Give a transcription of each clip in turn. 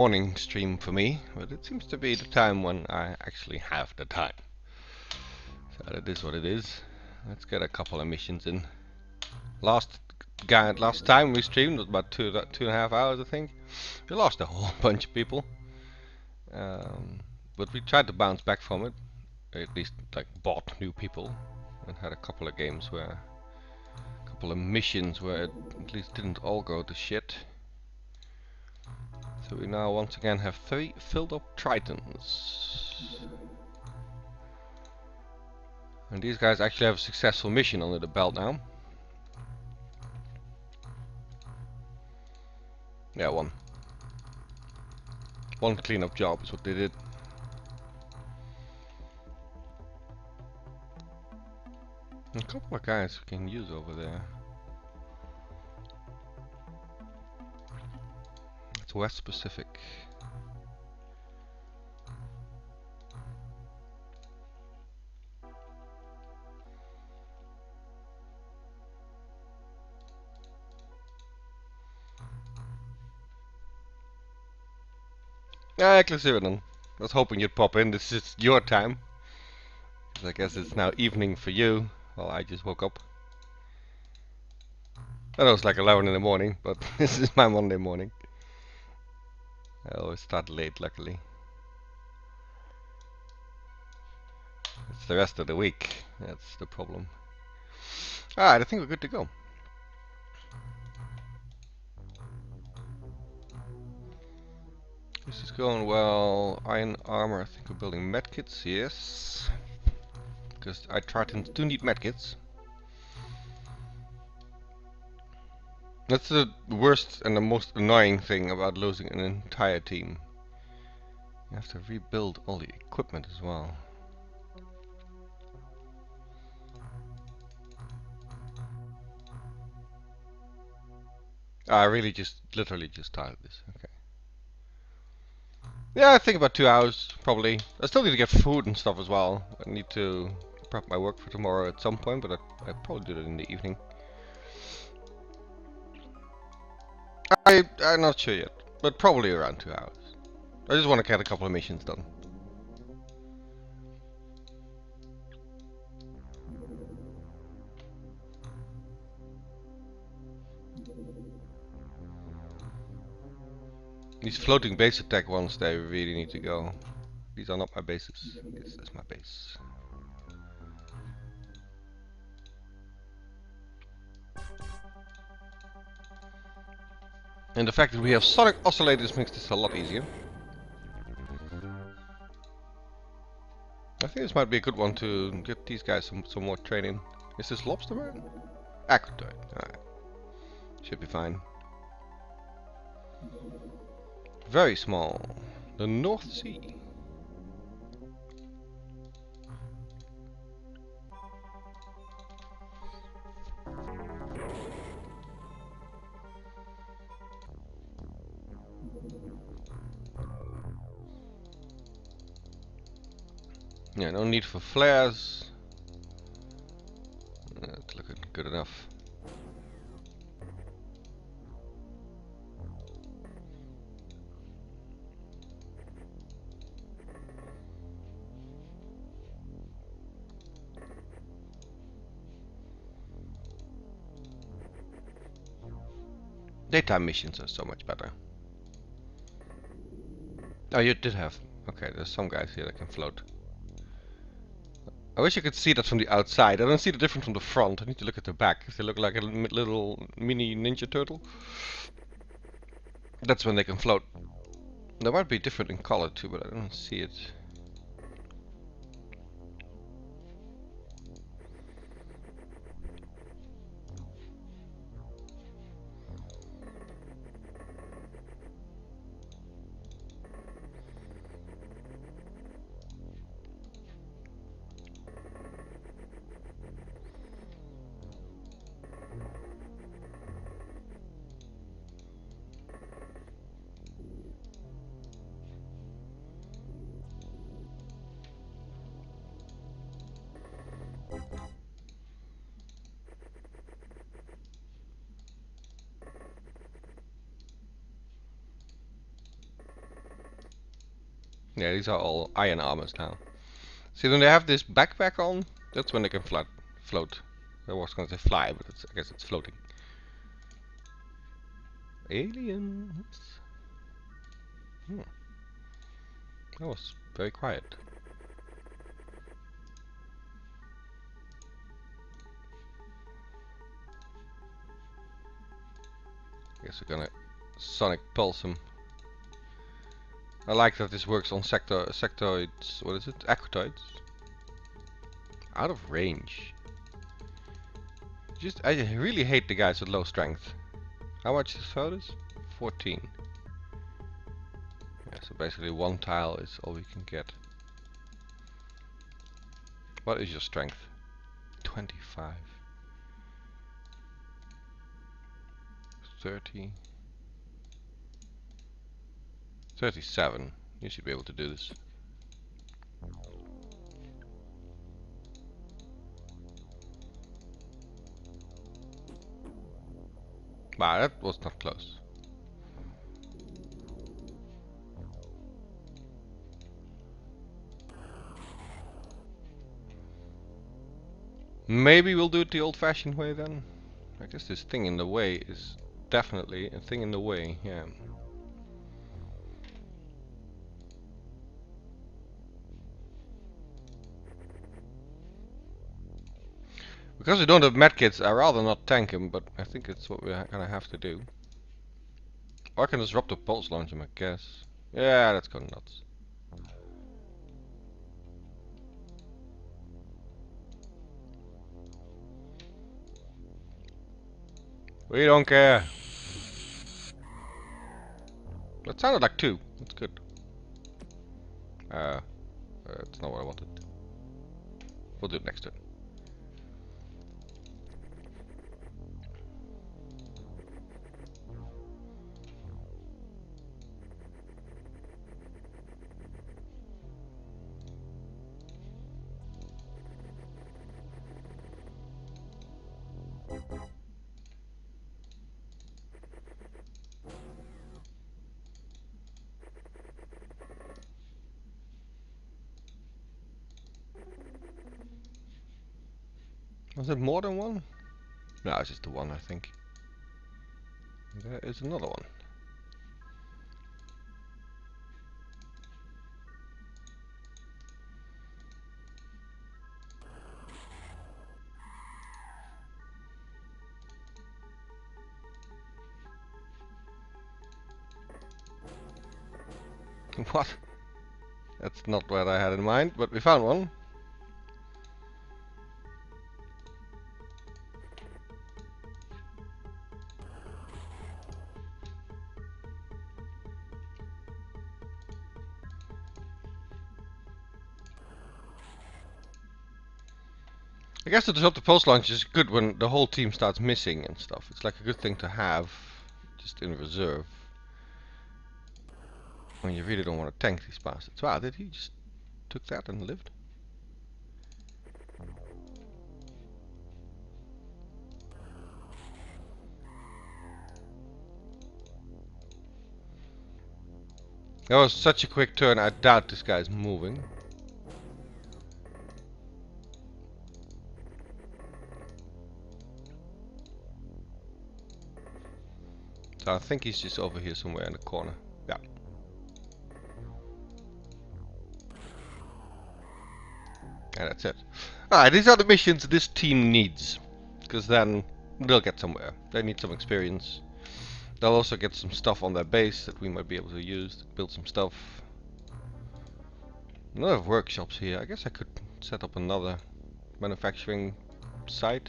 morning stream for me, but it seems to be the time when I actually have the time. So that is what it is. Let's get a couple of missions in. Last time we streamed was about 2.5 hours, I think. We lost a whole bunch of people, but we tried to bounce back from it. At least like bought new people, and had a couple of games where, a couple of missions where it at least didn't all go to shit. So we now once again have 3 filled up Tritons. And these guys actually have a successful mission under the belt now. Yeah, one cleanup job is what they did. A couple of guys we can use over there. It's West Pacific. Ah, Clisiridan. I was hoping you'd pop in. This is your time. I guess it's now evening for you. Well, I just woke up. I know it's like 11 in the morning, but this is my Monday morning. I always start late, luckily. It's the rest of the week. That's the problem. Alright, I think we're good to go. This is going well. Iron armor, I think we're building medkits, yes. Because our Tritons do need medkits. That's the worst and the most annoying thing about losing an entire team. You have to rebuild all the equipment as well. I really literally just started this. Okay. Yeah, I think about 2 hours, probably. I still need to get food and stuff as well. I need to prep my work for tomorrow at some point, but I probably do that in the evening. I'm not sure yet, but probably around 2 hours. I just want to get a couple of missions done. These floating base attack ones, they really need to go. These are not my bases. This is my base. And the fact that we have sonic oscillators makes this a lot easier. I think this might be a good one to get these guys some more training. Is this lobster man? Aquatoid. Alright. Should be fine. Very small. The North Sea. Yeah, no need for flares. That's looking good enough. Daytime missions are so much better. Oh, you did have. Okay, there's some guys here that can float. I wish you could see that from the outside. I don't see the difference from the front. I need to look at the back. If they look like a little mini ninja turtle, that's when they can float. They might be different in color too, but I don't see it. Yeah, these are all iron armors now. See, when they have this backpack on, that's when they can float. I was going to say fly, but I guess it's floating. Aliens. That was very quiet. Guess we're gonna sonic pulse him. I like that this works on sectoids. What is it? Aquatoids. Out of range. I really hate the guys with low strength. How much is photos? 14. Yeah, so basically one tile is all we can get. What is your strength? 25. 30. 37. You should be able to do this. Wow, that was not close. Maybe we'll do it the old-fashioned way then. I guess this thing in the way is definitely a thing in the way, yeah. Because we don't have medkits, I'd rather not tank him, but I think it's what we're gonna have to do. Or I can just drop the pulse launch him, I guess. Yeah, that's going nuts. We don't care. That sounded like 2. That's good. That's not what I wanted. We'll do it next turn. Was it more than one? No, it's just the one, I think. There is another one. What? That's not what I had in mind, but we found one. I guess the disrupt the pulse launch is good when the whole team starts missing and stuff. It's like a good thing to have, just in reserve. When you really don't want to tank these bastards. Wow, did he just took that and lived? That was such a quick turn, I doubt this guy's moving. So I think he's just over here somewhere in the corner. Yeah. And that's it. Alright, these are the missions this team needs. Because then they'll get somewhere. They need some experience. They'll also get some stuff on their base that we might be able to use to build some stuff. Another workshops here. I guess I could set up another manufacturing site.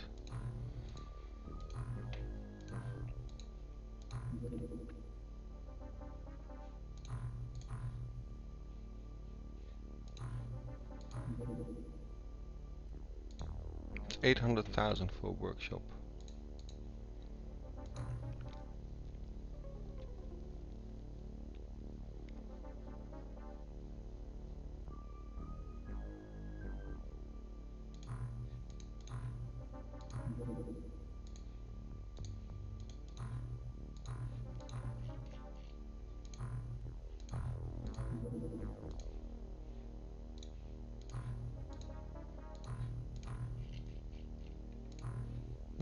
It's 800,000 for a workshop.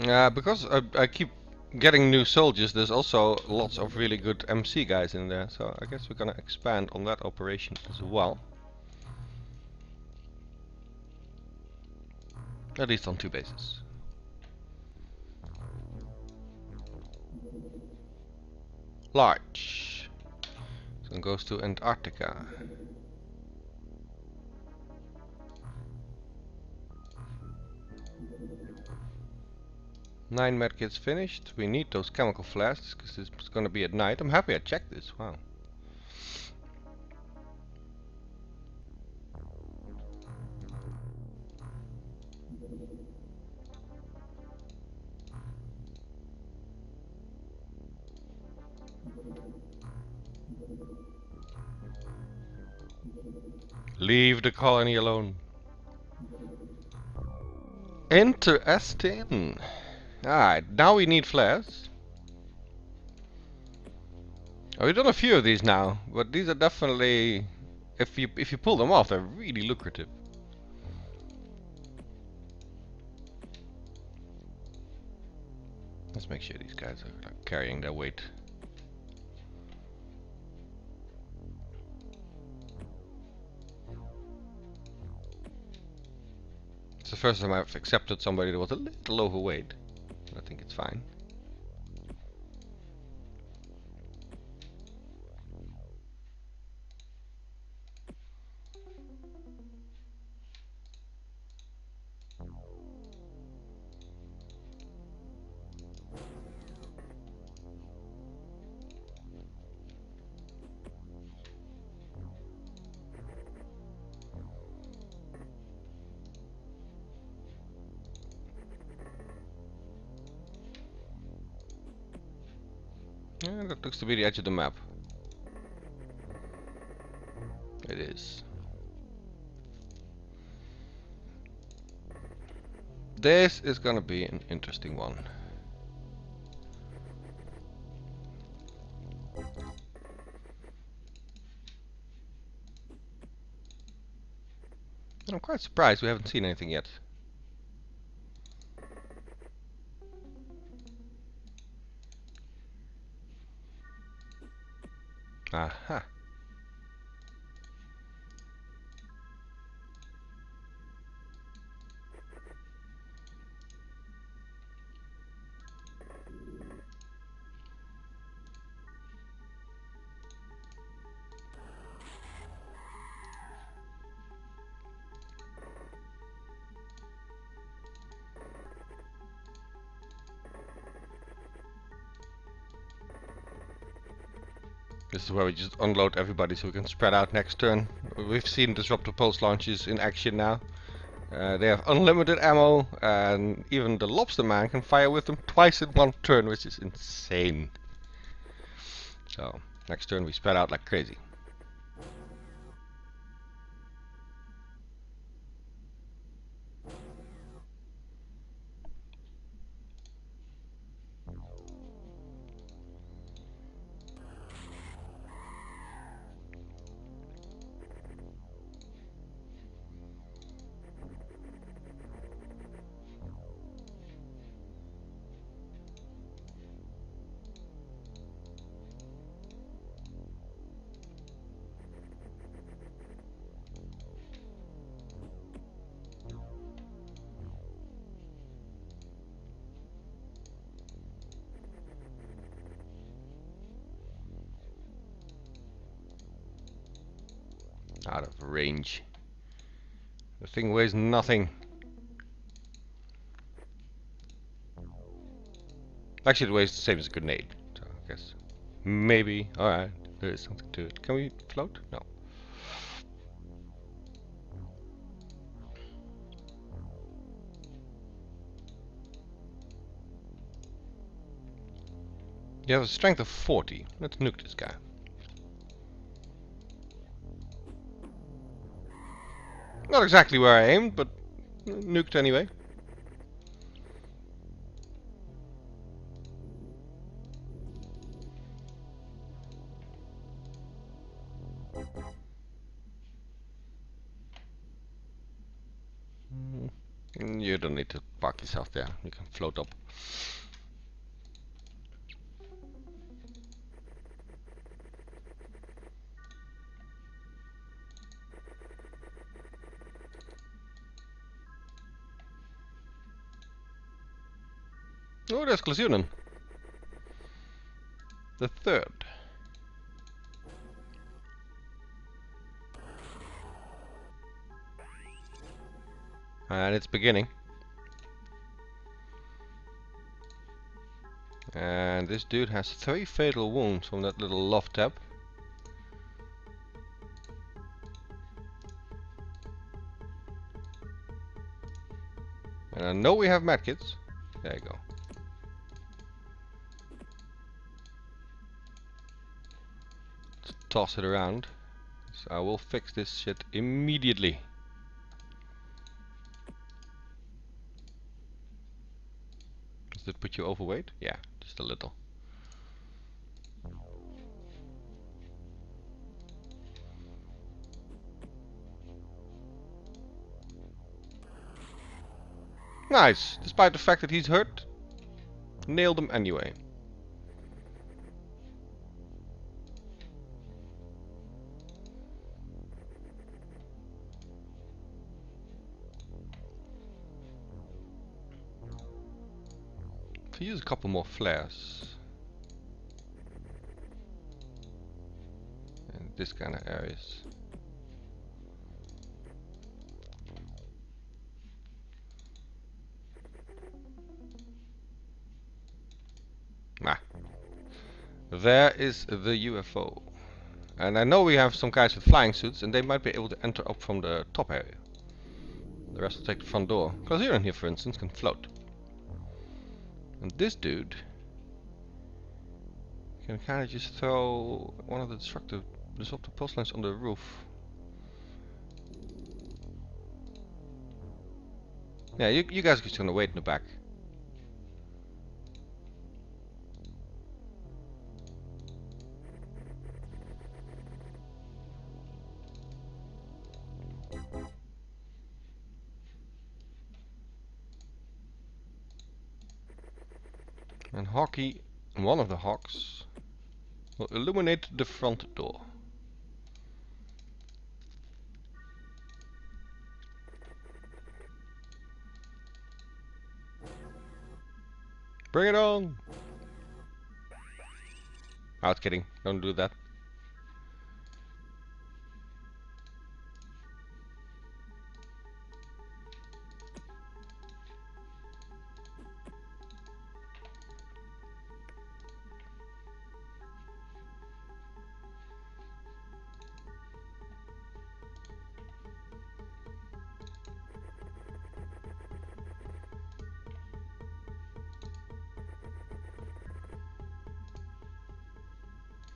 Because I keep getting new soldiers, there's also lots of really good MC guys in there, so I guess we're gonna expand on that operation as well. At least on 2 bases. Large. So it goes to Antarctica. Nine medkits finished. We need those chemical flasks because it's gonna be at night. I'm happy I checked this. Wow. Leave the colony alone. Interesting. Alright, now we need flares. Oh, we've done a few of these now, but these are definitely, if you pull them off, they're really lucrative. Let's make sure these guys are like, carrying their weight. It's the first time I've accepted somebody that was a little overweight. I think it's fine. Yeah, that looks to be the edge of the map. It is. This is gonna be an interesting one. I'm quite surprised we haven't seen anything yet. Aha. This is where we just unload everybody so we can spread out next turn. We've seen disruptor pulse launches in action now. They have unlimited ammo, and even the lobster man can fire with them twice in one turn, which is insane. So, next turn we spread out like crazy. Out of range. The thing weighs nothing. Actually, it weighs the same as a grenade. So I guess maybe. Alright, there is something to it. Can we float? No. You have a strength of 40. Let's nuke this guy. Not exactly where I aimed, but nuked anyway. You don't need to park yourself there. You can float up. Oh, there's Glasunen. The third. And it's beginning. And this dude has 3 fatal wounds from that little love tap. And I know we have medkits. There you go. Let's toss it around. So I will fix this shit immediately. Does it put you overweight? Yeah, just a little. Nice! Despite the fact that he's hurt, nailed him anyway. Could use a couple more flares. In this kind of areas. Ah. There is the UFO. And I know we have some guys with flying suits, and they might be able to enter up from the top area. The rest will take the front door. Because here in here, for instance, can float. And this dude can kind of just throw one of the disruptive pulse lines on the roof. Yeah, you guys are just gonna wait in the back. And Hawky, one of the Hawks, will illuminate the front door. Bring it on! I was kidding, don't do that.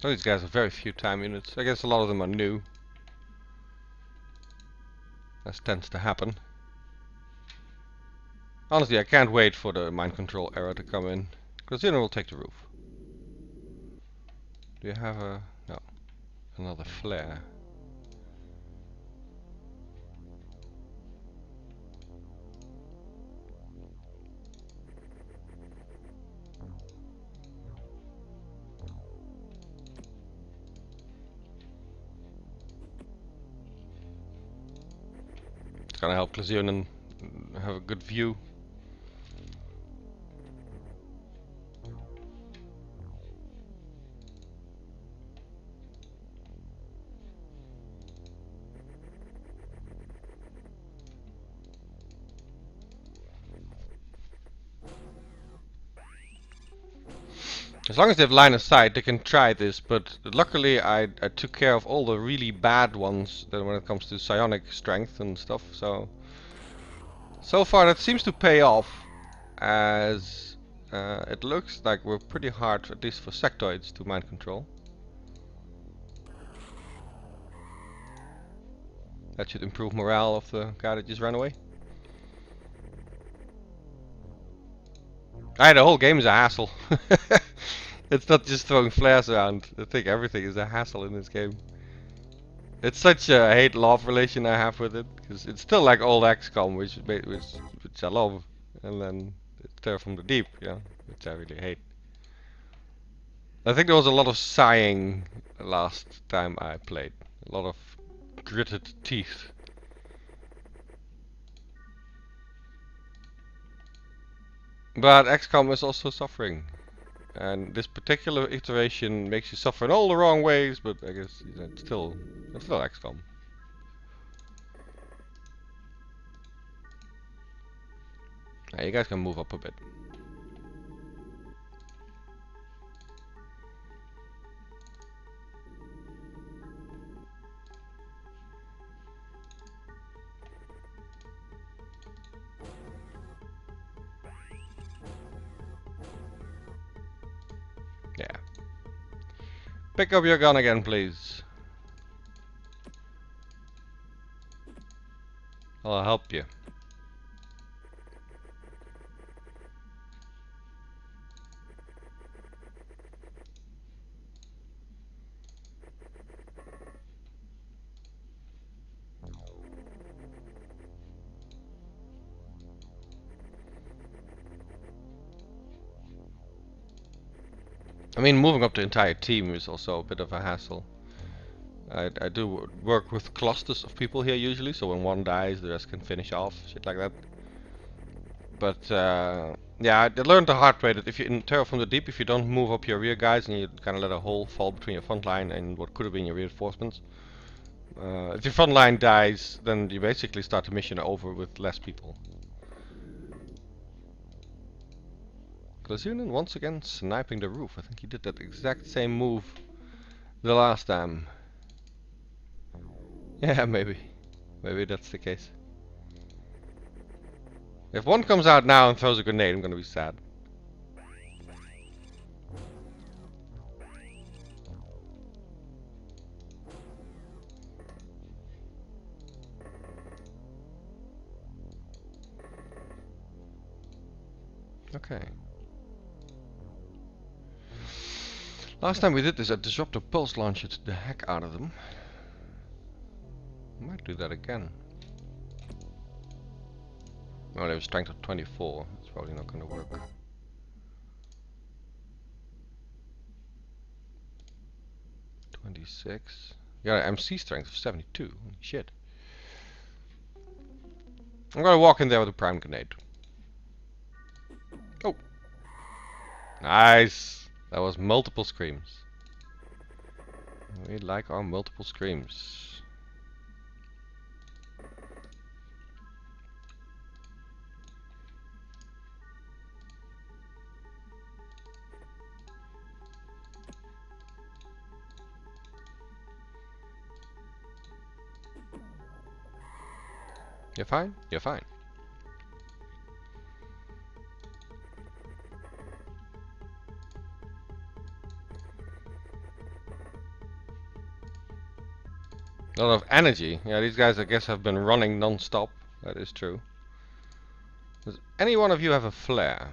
Oh, these guys have very few time units. I guess a lot of them are new. That tends to happen. Honestly, I can't wait for the mind control era to come in. Because then we'll take the roof. Do you have a... no. Another flare. It's gonna help Glasunen have a good view. As long as they have line of sight, they can try this, but luckily I took care of all the really bad ones when it comes to psionic strength and stuff, so far that seems to pay off, as it looks like we're pretty hard, at least for sectoids, to mind control. That should improve morale of the guy that just ran away. The whole game is a hassle. It's not just throwing flares around. I think everything is a hassle in this game. It's such a hate-love relation I have with it, because it's still like old XCOM, which which I love, and then it's Terror from the Deep, yeah, which I really hate. I think there was a lot of sighing last time I played. A lot of gritted teeth. But XCOM is also suffering. And this particular iteration makes you suffer in all the wrong ways, but I guess it's still XCOM. Yeah, you guys can move up a bit. Yeah. Pick up your gun again, please. I'll help you. I mean, moving up the entire team is also a bit of a hassle. I do work with clusters of people here usually, so when one dies, the rest can finish off, shit like that. But yeah, I learned the hard way that if you in Terror from the Deep, if you don't move up your rear guys and you kind of let a hole fall between your front line and what could have been your reinforcements, if your front line dies, then you basically start the mission over with less people. Glazunian once again sniping the roof. I think he did that exact same move the last time. Yeah, maybe. Maybe that's the case. If one comes out now and throws a grenade, I'm gonna be sad. Okay. Last time we did this, I disrupted pulse launched the heck out of them. I might do that again. Oh, they have strength of 24. It's probably not gonna work. .26. Yeah, MC strength of 72. Holy shit. I'm gonna walk in there with a prime grenade. Oh! Nice! That was multiple screams. We like our multiple screams. You're fine? You're fine. A lot of energy. Yeah, these guys I guess have been running non-stop. That is true. Does any one of you have a flare?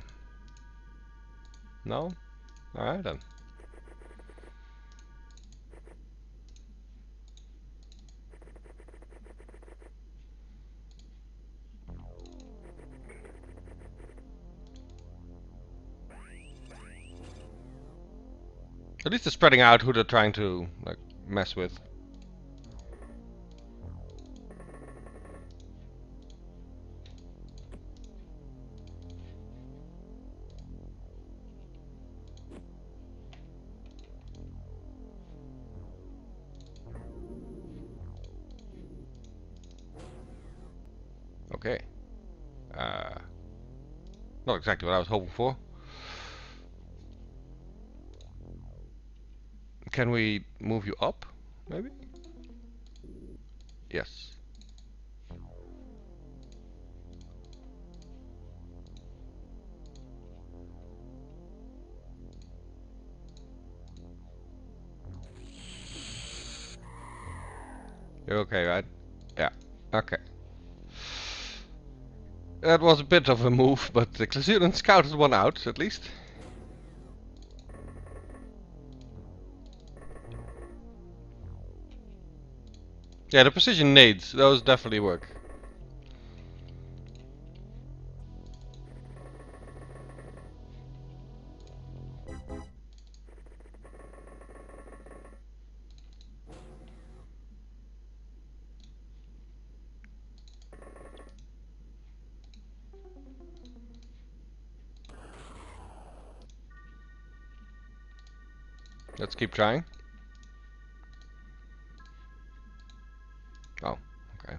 No? Alright then. At least they're spreading out who they're trying to like mess with. Okay. Not exactly what I was hoping for. Can we move you up, maybe? Yes. You're okay, right? Yeah. Okay. That was a bit of a move, but the Glazunian scouted one out, at least. Yeah, the precision nades, those definitely work. Let's keep trying. Oh, okay.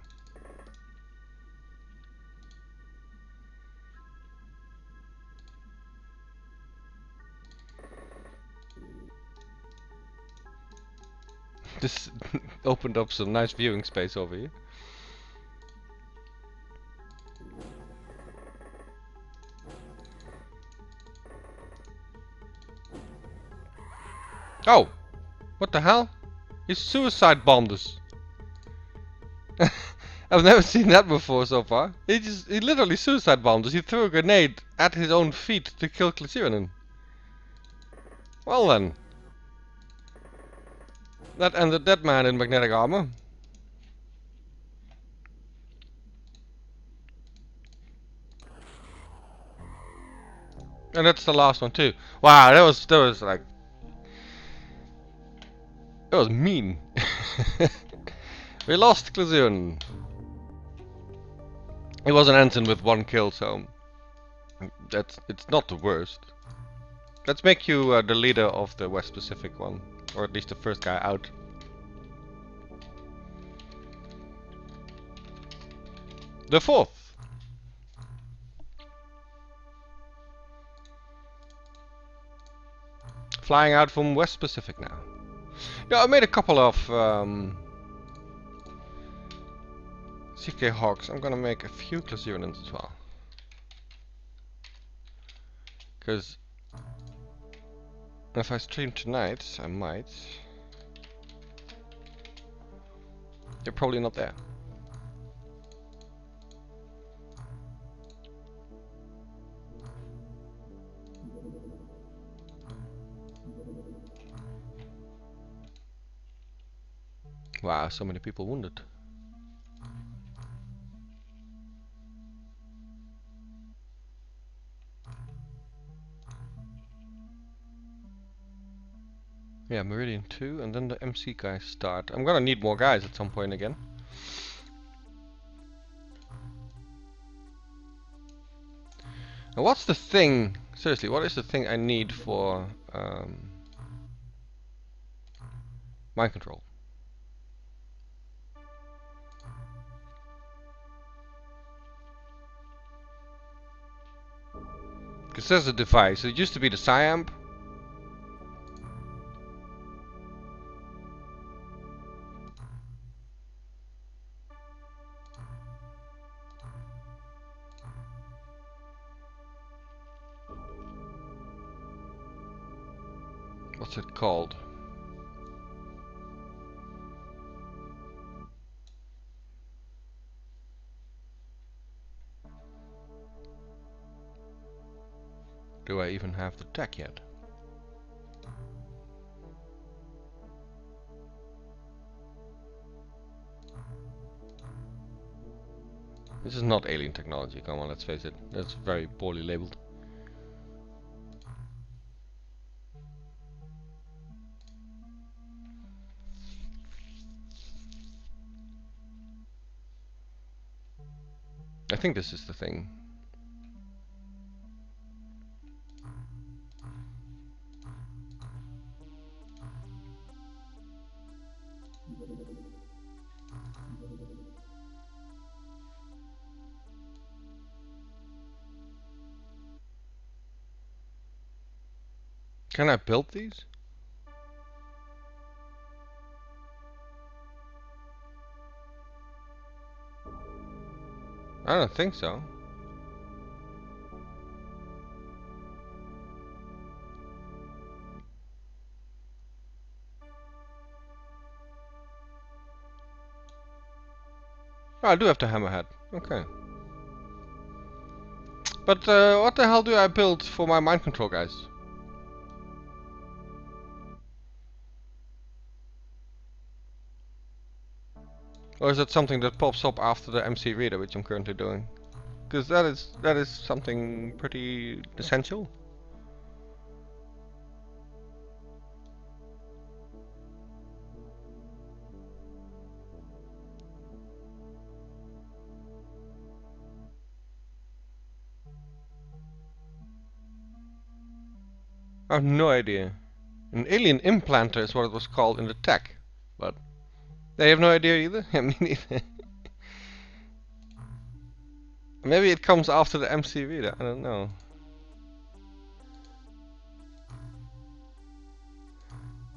This opened up some nice viewing space over here. Oh! What the hell? He suicide bombed us. I've never seen that before so far. He literally suicide bombed us. He threw a grenade at his own feet to kill Glycerin. Well then. That ended that man in magnetic armor. And that's the last one too. Wow, that was like, that was mean. We lost Glycerin. It was an ensign with 1 kill, so it's not the worst. Let's make you the leader of the West Pacific one, or at least the first guy out. The 4th. Flying out from West Pacific now. Yeah, I made a couple of CK Hawks. I'm gonna make a few Glycerins as well. Because if I stream tonight, I might. They're probably not there. Wow, so many people wounded. Yeah, Meridian 2, and then the MC guys start. I'm gonna need more guys at some point again. And what's the thing, seriously, what is the thing I need for mind control? Because there's a device. It used to be the Psyamp. What's it called? Do I even have the tech yet? This is not alien technology, come on, let's face it. That's very poorly labeled. I think this is the thing. Can I build these? I don't think so. Oh, I do have the hammerhead. Okay. But what the hell do I build for my mind control guys? Or is that something that pops up after the MC reader, which I'm currently doing? Because that is something pretty essential. I have no idea. An alien implanter is what it was called in the tech, but they have no idea either. I mean, neither. Maybe it comes after the MC reader. I don't know.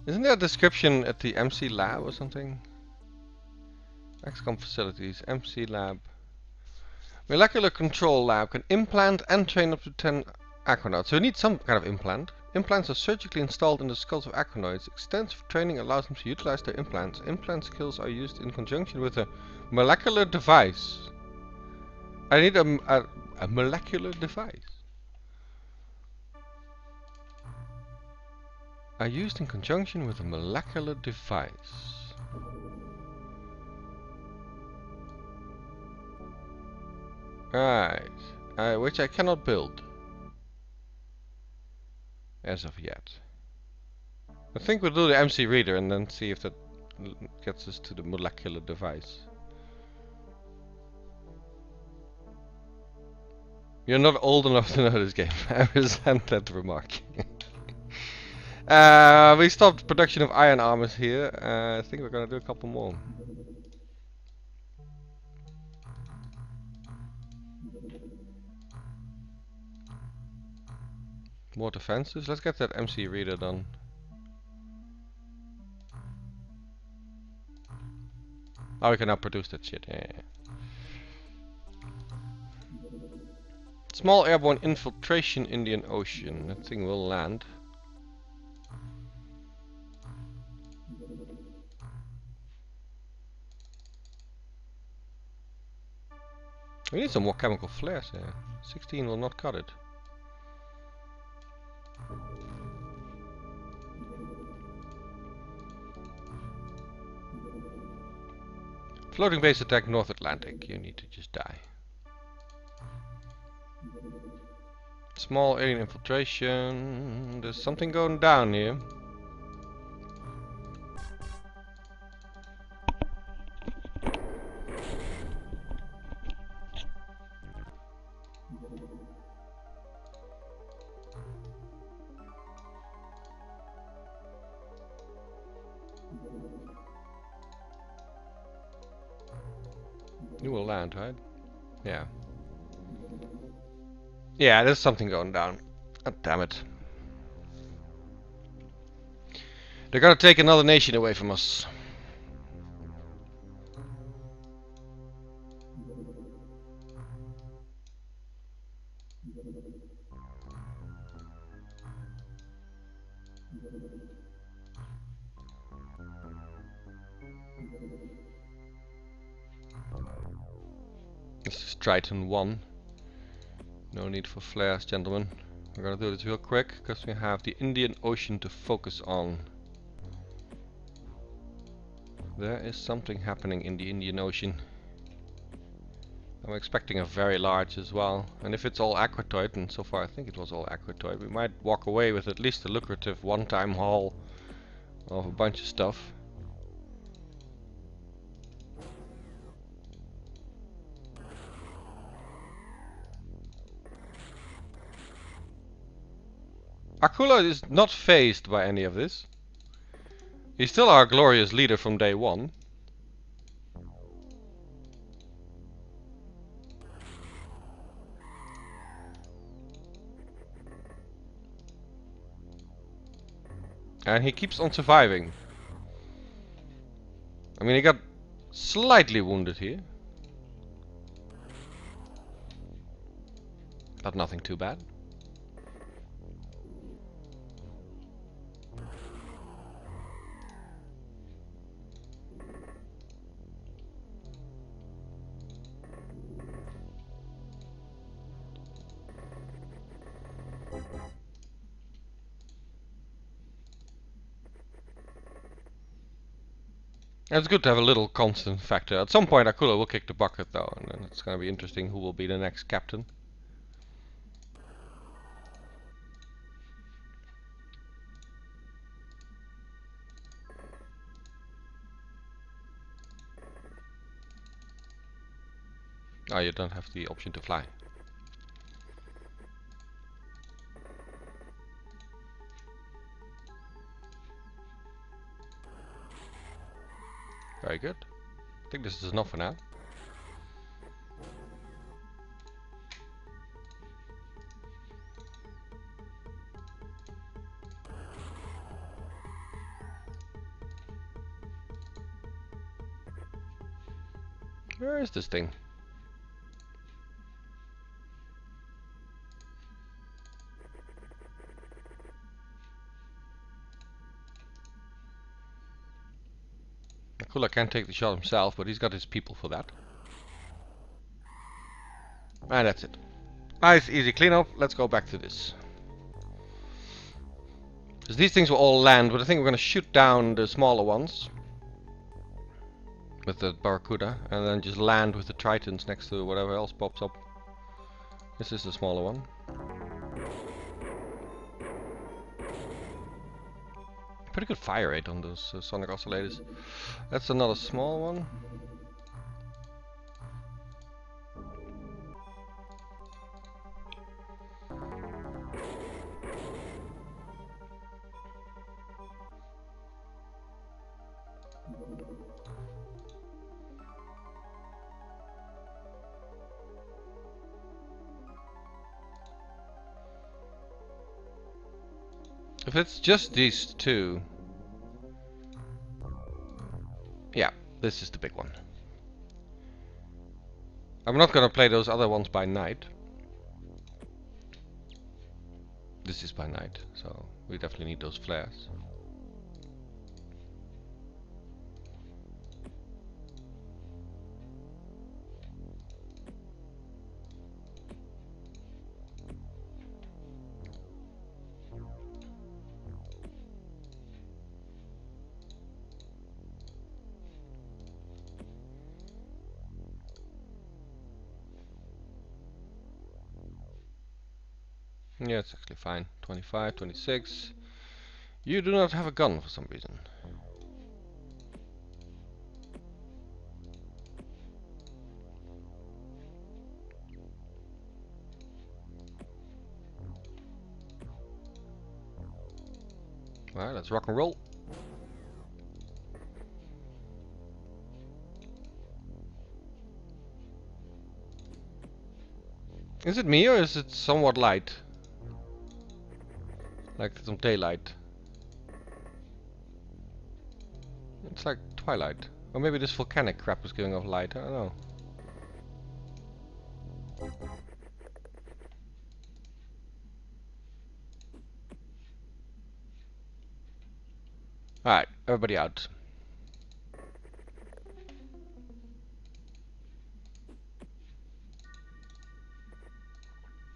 Isn't there a description at the MC lab or something? XCOM facilities, MC lab. Molecular control lab can implant and train up to 10 aquanauts. So you need some kind of implant. Implants are surgically installed in the skulls of aquanauts. Extensive training allows them to utilize their implants. Implant skills are used in conjunction with a molecular device. I need a molecular device. Are used in conjunction with a molecular device. Right. Which I cannot build. As of yet. I think we'll do the MC reader and then see if that gets us to the molecular device. You're not old enough to know this game. I resent that remark. We stopped production of iron armors here. I think we're gonna do a couple more. More defenses. Let's get that MC reader done. Oh, we can now produce that shit. Yeah. Small airborne infiltration Indian Ocean. That thing will land. We need some more chemical flares here. 16 will not cut it. Floating base attack North Atlantic. You need to just die. Small alien infiltration. There's something going down here. You will land, right? Yeah. Yeah, there's something going down. God damn it. They're gonna take another nation away from us. This is Triton 1. No need for flares, gentlemen. We're gonna do this real quick, because we have the Indian Ocean to focus on. There is something happening in the Indian Ocean. I'm expecting a very large as well. And if it's all aquatoid, and so far I think it was all aquatoid, we might walk away with at least a lucrative one-time haul of a bunch of stuff. Akula is not fazed by any of this. He's still our glorious leader from day one. And he keeps on surviving. I mean, he got slightly wounded here. But nothing too bad. It's good to have a little constant factor. At some point Akula will kick the bucket though, and then it's going to be interesting who will be the next captain. Oh, you don't have the option to fly. Very good. I think this is enough for now. Where is this thing? Akula can't take the shot himself, but he's got his people for that. And that's it. Nice, easy cleanup. Let's go back to this. Because these things will all land, but I think we're going to shoot down the smaller ones with the Barracuda, and then just land with the Tritons next to whatever else pops up. This is the smaller one. Pretty good fire rate on those sonic oscillators. That's another small one. If it's just these two... Yeah, this is the big one. I'm not gonna play those other ones by night. This is by night, so we definitely need those flares. Yeah, it's actually fine. 25, 26. You do not have a gun for some reason. Alright, let's rock and roll. Is it me or is it somewhat light? Like some daylight. It's like twilight. Or maybe this volcanic crap is giving off light, I don't know. Alright, everybody out.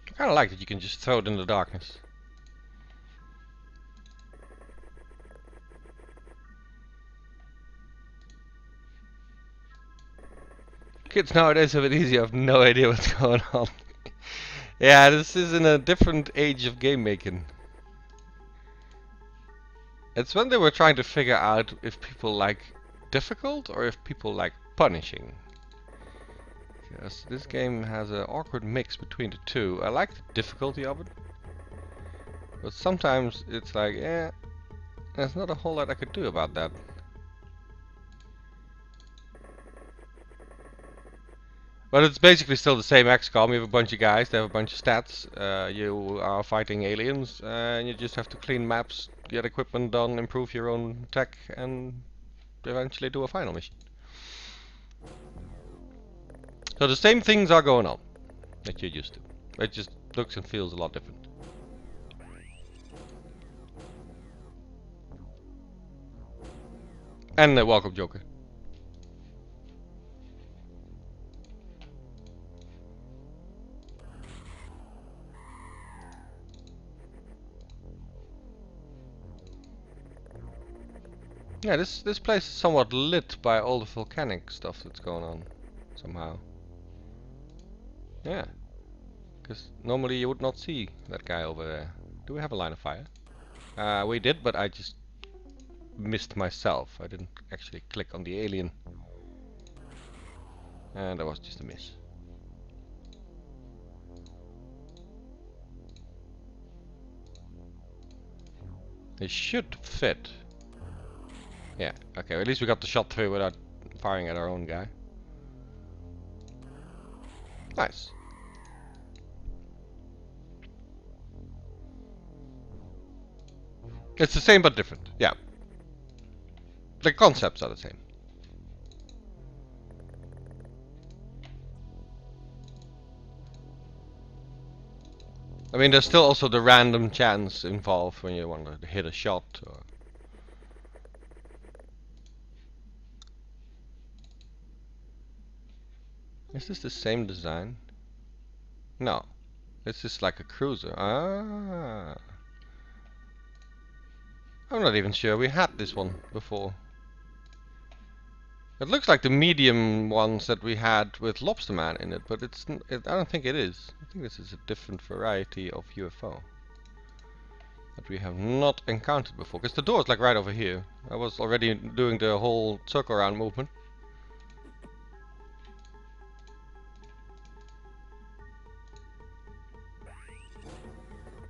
I kinda like that you can just throw it in the darkness. Kids nowadays have it easy, I have no idea what's going on. Yeah, this is in a different age of game making. It's when they were trying to figure out if people like difficult or if people like punishing. Yes, this game has an awkward mix between the two. I like the difficulty of it, but sometimes it's like, yeah, there's not a whole lot I could do about that. But it's basically still the same XCOM. You have a bunch of guys, they have a bunch of stats. You are fighting aliens, and you just have to clean maps, get equipment done, improve your own tech, and eventually do a final mission. So the same things are going on that you're used to. It just looks and feels a lot different. And welcome, Joker. Yeah, this place is somewhat lit by all the volcanic stuff that's going on, somehow. Yeah, because normally you would not see that guy over there. Do we have a line of fire? We did, but I just missed myself. I didn't actually click on the alien. And that was just a miss. They should fit. Yeah, okay, at least we got the shot through without firing at our own guy. Nice. It's the same but different. Yeah. The concepts are the same. I mean, there's still also the random chance involved when you want to hit a shot. Or is this the same design? No. It's just like a cruiser. Ah. I'm not even sure we had this one before. It looks like the medium ones that we had with Lobsterman in it, but I don't think it is. I think this is a different variety of UFO that we have not encountered before. Because the door is like right over here. I was already doing the whole circle around movement.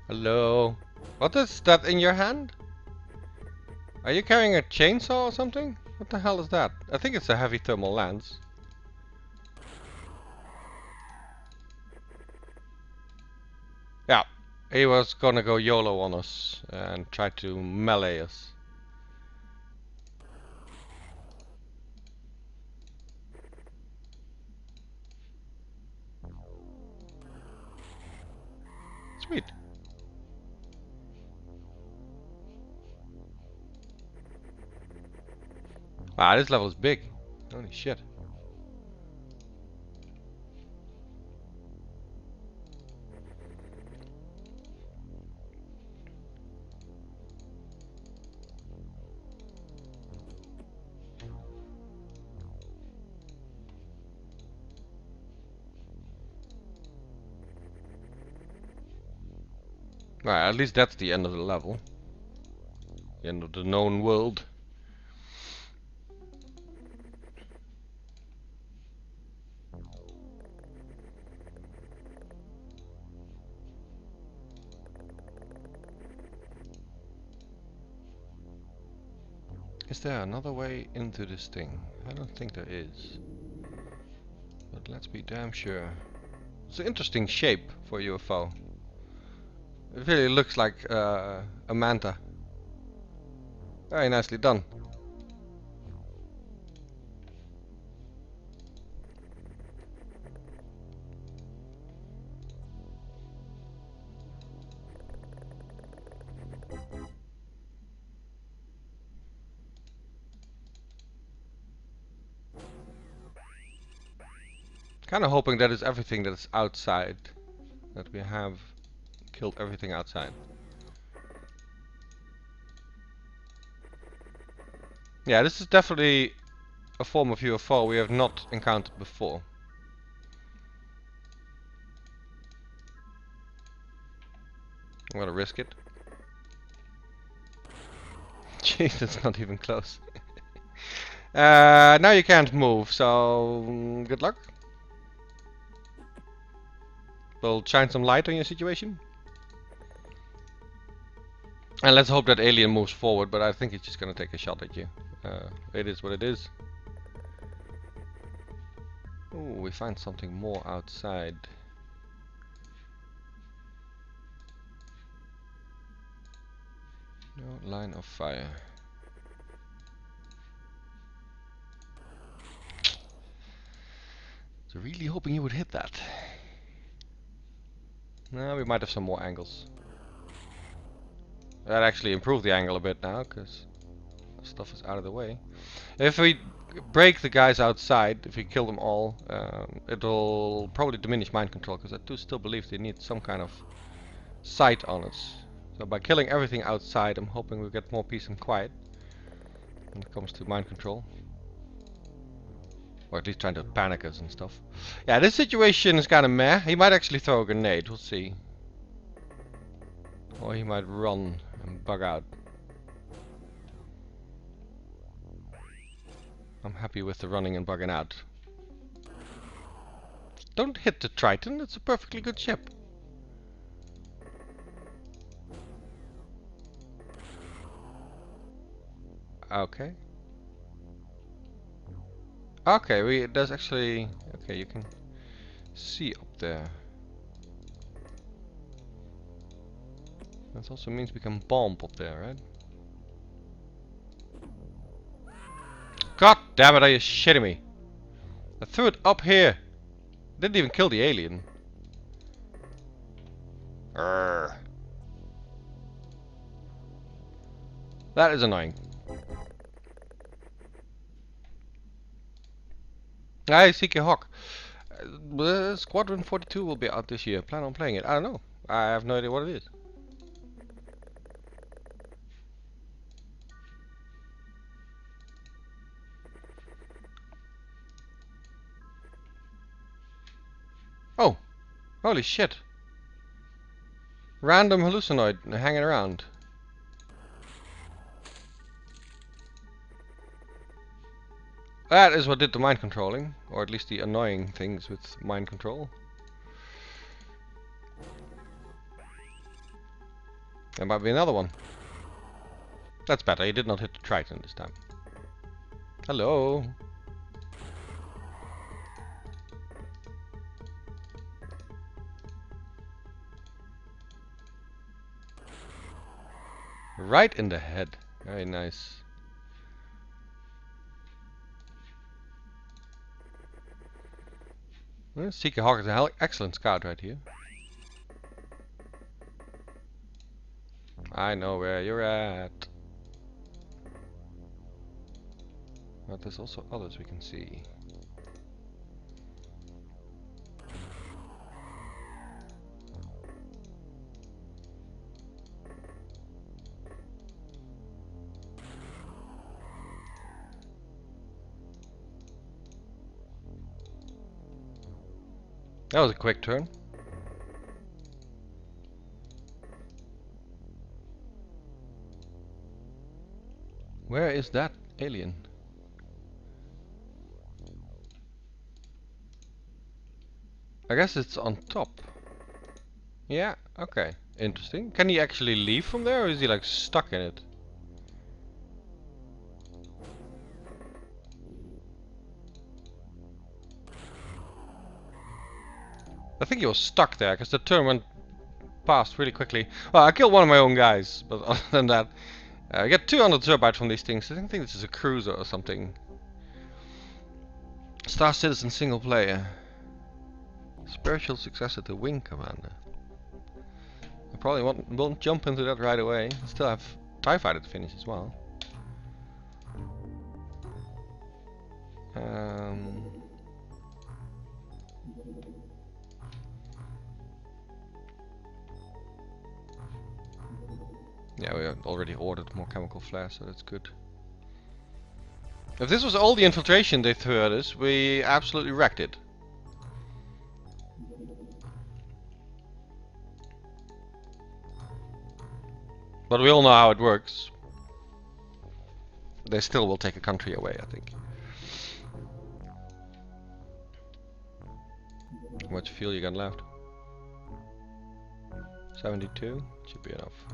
Hello. What is that in your hand? Are you carrying a chainsaw or something? What the hell is that? I think it's a heavy thermal lance. Yeah, he was gonna go YOLO on us and try to melee us. Sweet. Wow, this level is big. Holy shit. Right, at least that's the end of the level. The end of the known world. Is there another way into this thing? I don't think there is. But let's be damn sure. It's an interesting shape for a UFO. It really looks like a manta. Very nicely done. Kind of hoping that is everything that is outside. That we have killed everything outside. Yeah, this is definitely a form of UFO we have not encountered before. I'm gonna risk it. Jeez, it's not even close. Now you can't move, so good luck. We'll shine some light on your situation. And let's hope that alien moves forward, but I think it's just gonna take a shot at you. It is what it is. Ooh, we find something more outside. No line of fire. So really hoping you would hit that. No, we might have some more angles. That actually improved the angle a bit now, because stuff is out of the way. If we break the guys outside, if we kill them all, it'll probably diminish mind control, because I do still believe they need some kind of sight on us. So by killing everything outside, I'm hoping we'll get more peace and quiet when it comes to mind control. Or at least trying to panic us and stuff. Yeah, this situation is kind of meh. He might actually throw a grenade, we'll see. Or he might run and bug out. I'm happy with the running and bugging out. Don't hit the Triton, it's a perfectly good ship. Okay. Okay, there's actually... Okay, you can see up there. That also means we can bomb up there, right? God damn it, are you shitting me? I threw it up here. Didn't even kill the alien. Urgh. That is annoying. I seek a hawk. Squadron 42 will be out this year. Plan on playing it. I don't know. I have no idea what it is. Oh, holy shit. Random hallucinoid hanging around. That is what did the mind controlling, or at least the annoying things with mind control. There might be another one. That's better, he did not hit the Triton this time. Hello. Right in the head. Very nice. Well, Seeker Hawk is an excellent scout right here. I know where you're at. But there's also others we can see. That was a quick turn. Where is that alien? I guess it's on top. Yeah, okay. Interesting. Can he actually leave from there, or is he like stuck in it? I think he was stuck there, because the turn went past really quickly. Well, I killed one of my own guys, but other than that, I get 200 terbites from these things. I think this is a cruiser or something. Star Citizen single player. Spiritual successor to Wing Commander. I probably won't jump into that right away. Still have TIE Fighter to finish as well. Yeah, we already ordered more chemical flares, so that's good. If this was all the infiltration they threw at us, we absolutely wrecked it. But we all know how it works. They still will take a country away, I think. How much fuel you got left? 72? Should be enough.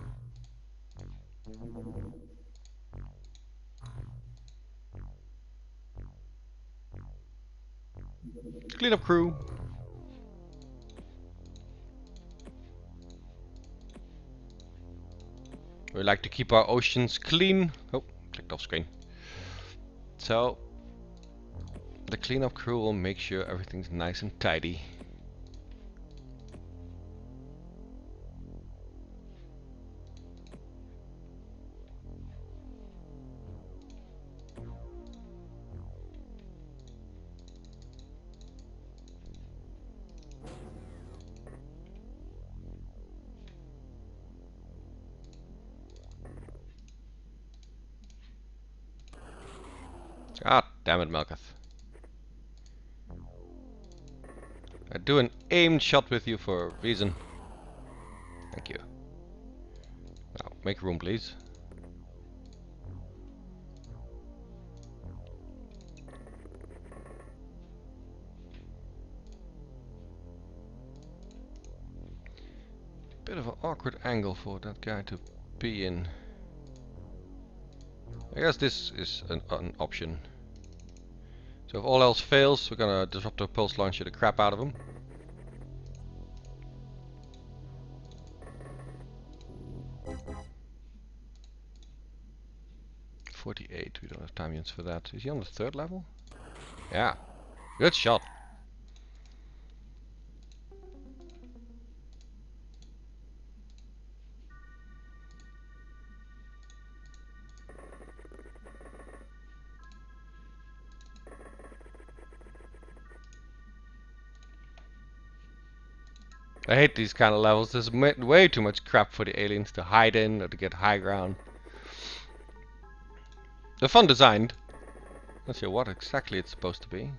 Clean up crew. We like to keep our oceans clean. Oh, clicked off screen. So the cleanup crew will make sure everything's nice and tidy. Ah, damn it, Malkath. I do an aimed shot with you for a reason. Thank you. Now, make room, please. Bit of an awkward angle for that guy to be in. I guess this is an option. So if all else fails, we're gonna disrupt the pulse launcher the crap out of them. .48, we don't have time units for that. Is he on the 3rd level? Yeah, good shot. I hate these kind of levels. There's way too much crap for the aliens to hide in or to get high ground. They're fun designed. Not sure what exactly it's supposed to be.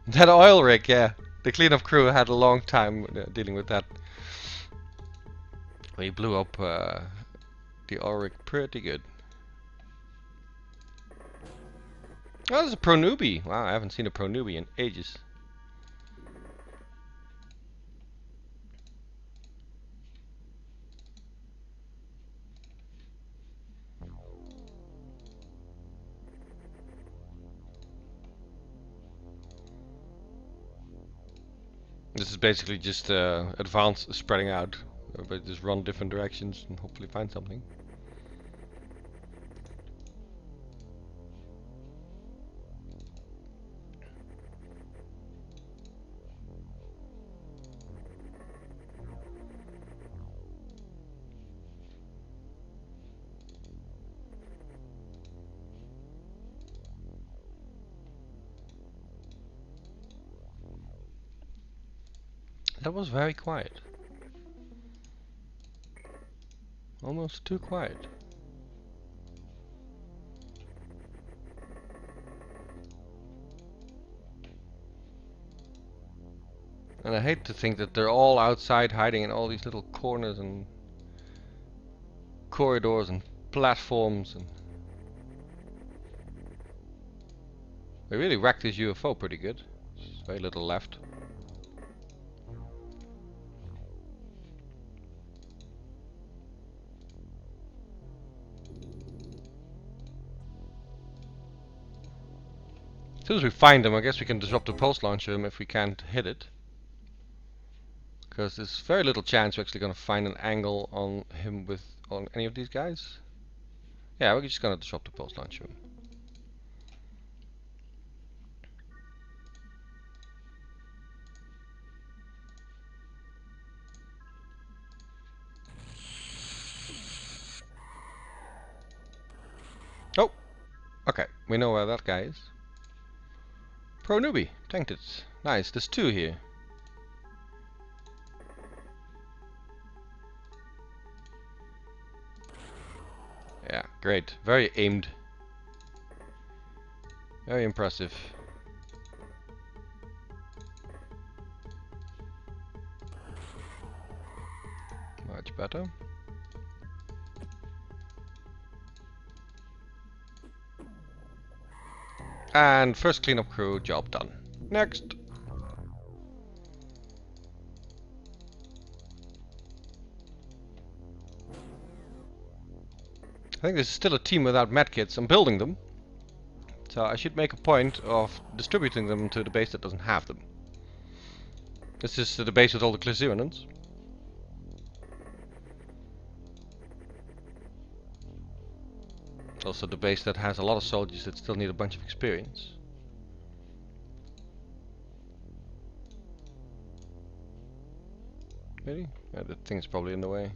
That oil rig, yeah. The cleanup crew had a long time dealing with that. We blew up the oil rig pretty good. Oh, there's a pro newbie. Wow, I haven't seen a pro newbie in ages. This is basically just advanced spreading out. But just run different directions and hopefully find something. That was very quiet. Almost too quiet. And I hate to think that they're all outside hiding in all these little corners and corridors and platforms, and they really wrecked this UFO pretty good. There's very little left. As soon as we find them, I guess we can disrupt the pulse launcher if we can't hit it. Because there's very little chance we're actually going to find an angle on him on any of these guys. Yeah, we're just going to disrupt the pulse launcher. Oh! Okay, we know where that guy is. Pro newbie, tanked it. Nice, there's 2 here. Yeah, great. Very aimed. Very impressive. Much better. And first cleanup crew, job done. Next. I think this is still a team without medkits. I'm building them. So I should make a point of distributing them to the base that doesn't have them. This is the base with all the Glycerans. Also the base that has a lot of soldiers that still need a bunch of experience. Really? Yeah, that thing's probably in the way.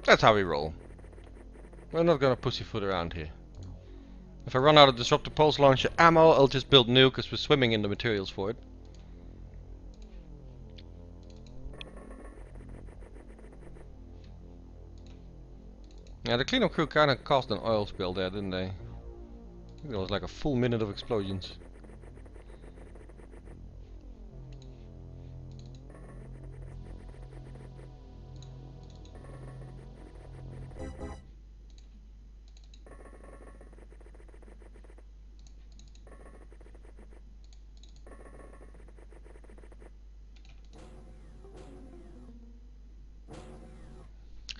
That's how we roll. We're not gonna pussyfoot around here. If I run out of disruptor pulse launcher ammo, I'll just build new because we're swimming in the materials for it. Yeah, the cleanup crew kinda caused an oil spill there, didn't they? I think there was like a full minute of explosions.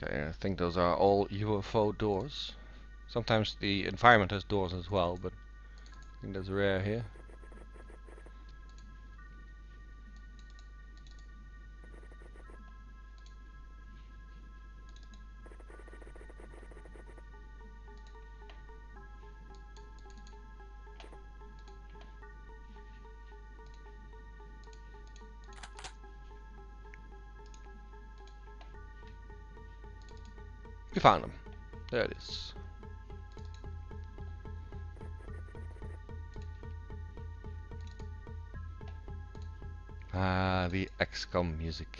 Okay, I think those are all UFO doors. Sometimes the environment has doors as well, but I think that's rare here. We found them. There it is. Ah, the XCOM music.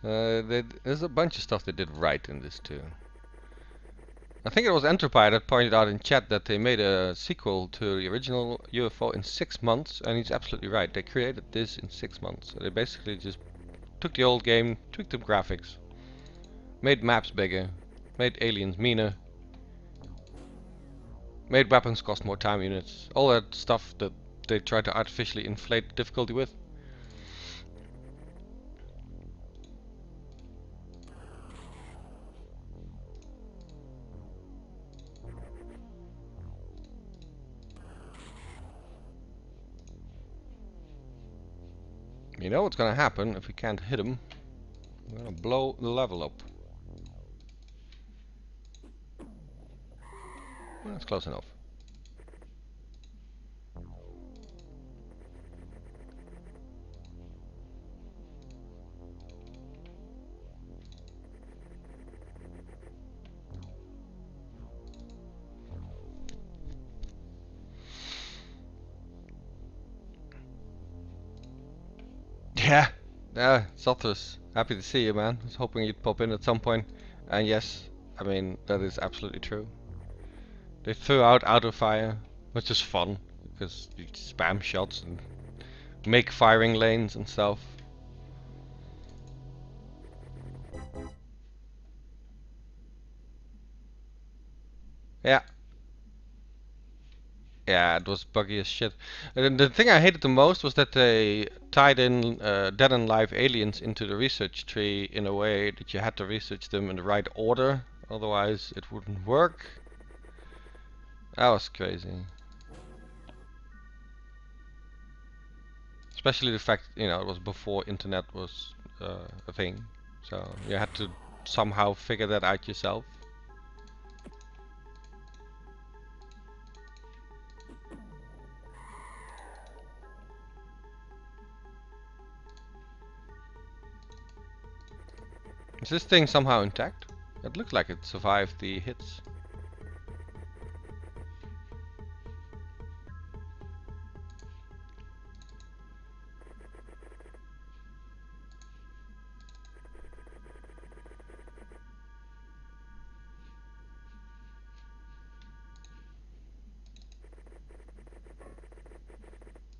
There's a bunch of stuff they did right in this too. I think it was Entropy that pointed out in chat that they made a sequel to the original UFO in 6 months, and he's absolutely right. They created this in 6 months. So they basically just took the old game, tweaked the graphics, made maps bigger, made aliens meaner, made weapons cost more time units, all that stuff that they try to artificially inflate the difficulty with. You know what's gonna happen if we can't hit him? We're gonna blow the level up. Well, that's close enough. Yeah, Sothus, happy to see you, man. I was hoping you'd pop in at some point. And yes, I mean, that is absolutely true. They threw out auto fire, which is fun, because you spam shots and make firing lanes and stuff. Yeah. Yeah, it was buggy as shit. And the thing I hated the most was that they tied in dead and live aliens into the research tree in a way that you had to research them in the right order, otherwise it wouldn't work. That was crazy. Especially the fact, you know, it was before internet was a thing, so you had to somehow figure that out yourself. Is this thing somehow intact? It looked like it survived the hits.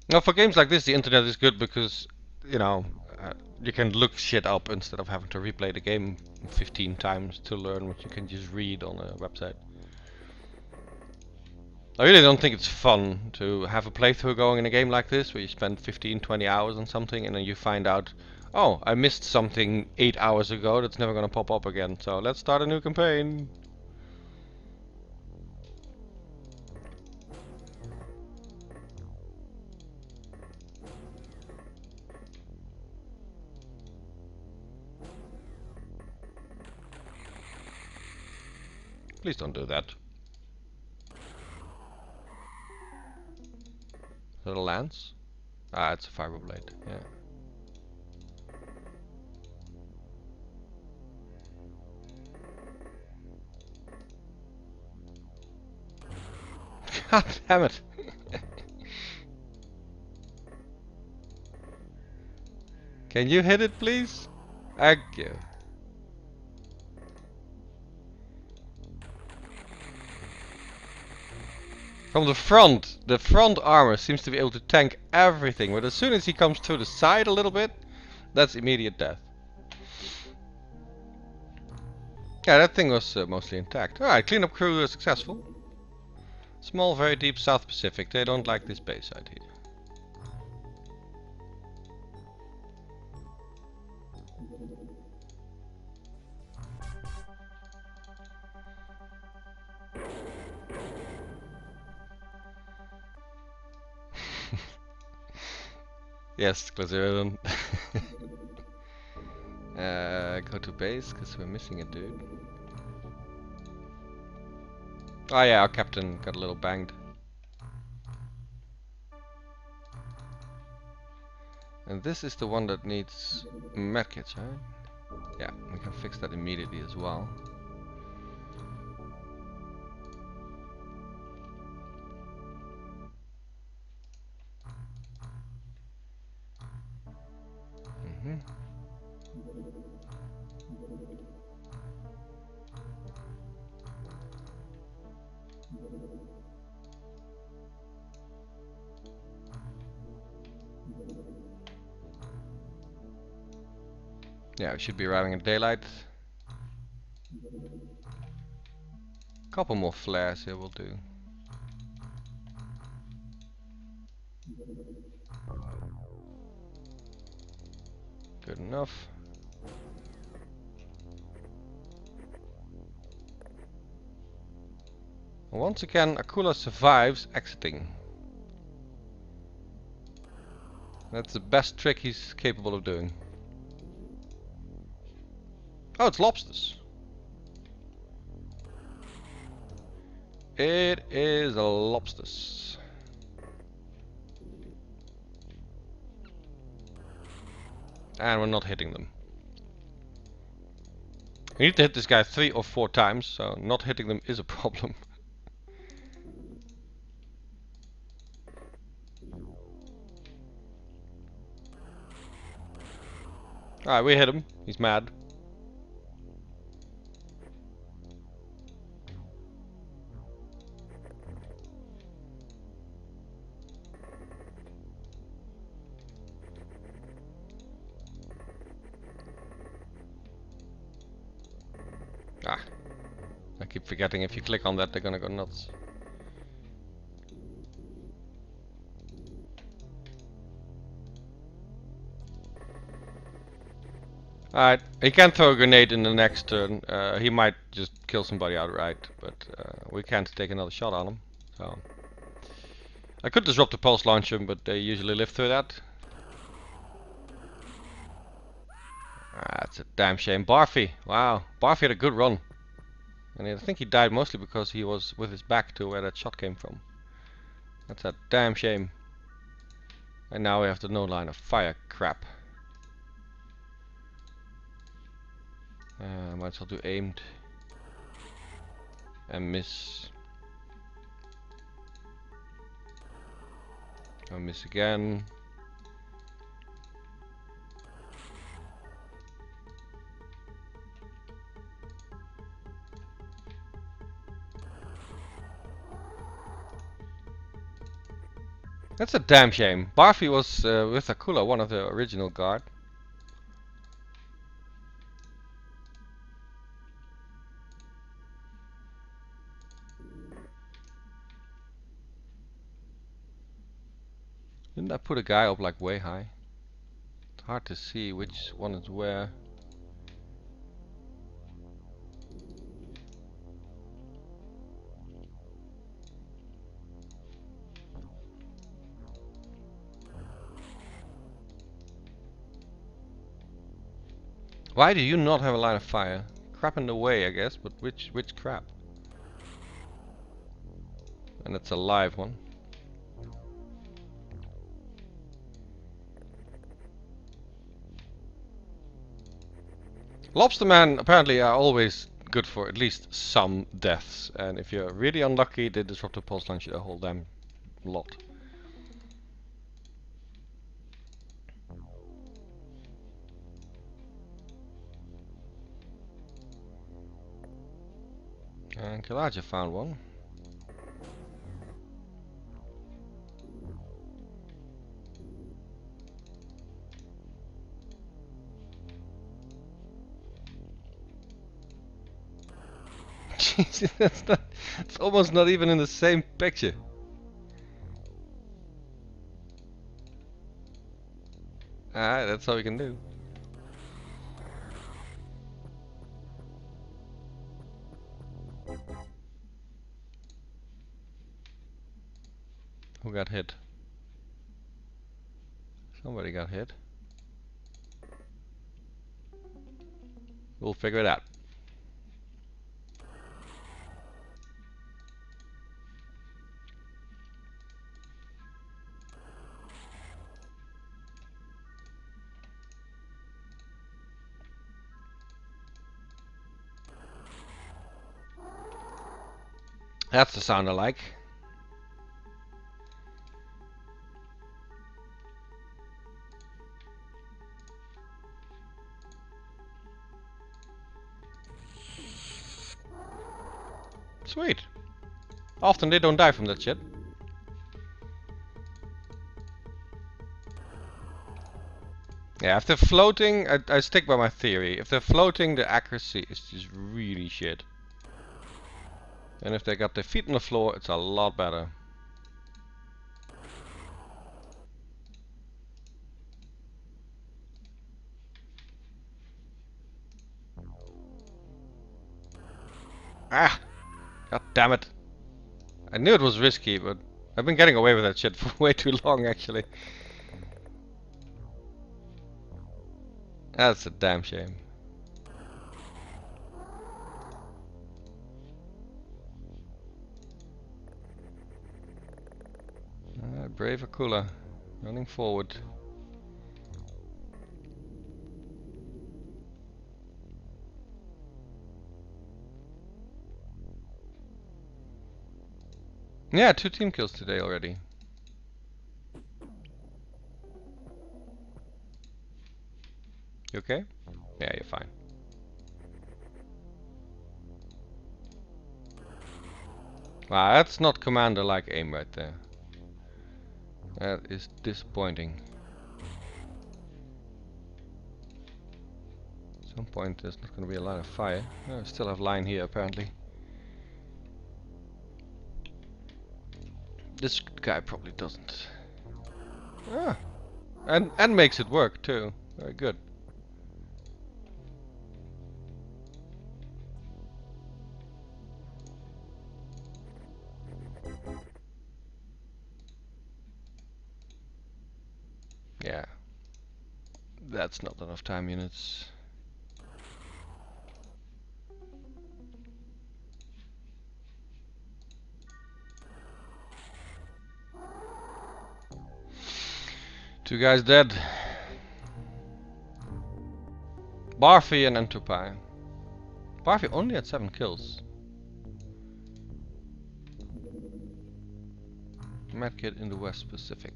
Now for games like this, the internet is good because, you know, you can look shit up instead of having to replay the game 15 times to learn what you can just read on a website. I really don't think it's fun to have a playthrough going in a game like this where you spend 15-20 hours on something and then you find out, oh, I missed something 8 hours ago that's never gonna pop up again, so let's start a new campaign. Please don't do that. Is that a lance? Ah, it's a fiber blade, yeah. God damn it! Can you hit it, please? Thank you. From the front armor seems to be able to tank everything, but as soon as he comes to the side a little bit, that's immediate death. Yeah, that thing was mostly intact. Alright, cleanup crew successful. Small, very deep South Pacific. They don't like this base side here. Yes, Glazeron. Go to base, because we're missing a dude. Oh yeah, our captain got a little banged. And this is the one that needs medkits, right? Yeah, we can fix that immediately as well. Yeah, we should be arriving in daylight. Couple more flares here will do. Good enough. Once again, Akula survives exiting. That's the best trick he's capable of doing. Oh, it's lobsters. It is a lobsters. And we're not hitting them. We need to hit this guy 3 or 4 times, so not hitting them is a problem. Alright, we hit him. He's mad. Ah. I keep forgetting if you click on that they're gonna go nuts. Alright, he can throw a grenade in the next turn. He might just kill somebody outright, but we can't take another shot on him. So I could disrupt the pulse launcher, but they usually live through that. That's a damn shame. Barfy, wow, Barfy had a good run. And I think he died mostly because he was with his back to where that shot came from. That's a damn shame. And now we have the no line of fire crap. Might as well do aimed. And miss. And miss again. That's a damn shame. Barfy was with Akula, one of the original guard. Didn't I put a guy up like way high? It's hard to see which one is where. Why do you not have a line of fire? Crap in the way, I guess, but which crap? And it's a live one. Lobstermen apparently are always good for at least some deaths, and if you're really unlucky, they disrupt the pulse launcher a whole damn lot. And Kalaja found one. Jesus, it's almost not even in the same picture. Alright, that's all we can do. Who got hit? Somebody got hit. We'll figure it out. That's the sound I like. Sweet. Often they don't die from that shit. Yeah, if they're floating, I stick by my theory. If they're floating, the accuracy is just really shit. And if they got their feet on the floor, it's a lot better. Ah! God damn it. I knew it was risky, but I've been getting away with that shit for way too long, actually. That's a damn shame. Brave Akula, running forward. Yeah, 2 team kills today already. You okay? Yeah, you're fine. Wow, that's not commander-like aim right there. That is disappointing. At some point there's not going to be a lot of fire. Oh, I still have line here apparently. This guy probably doesn't. Ah, and makes it work too. Very good. Yeah, that's not enough time units. Two guys dead. Barfi and Entupai. Barfi only had 7 kills. Medkit in the West Pacific.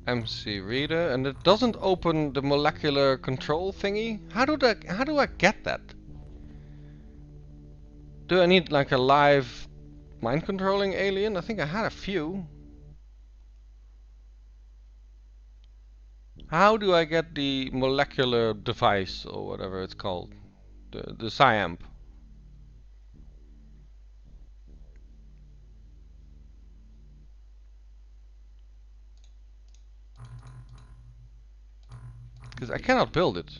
MC reader, and it doesn't open the molecular control thingy. How do I get that? Do I need like a live mind controlling alien? I think I had a few. How do I get the molecular device or whatever it's called? The SciAmp. Because I cannot build it.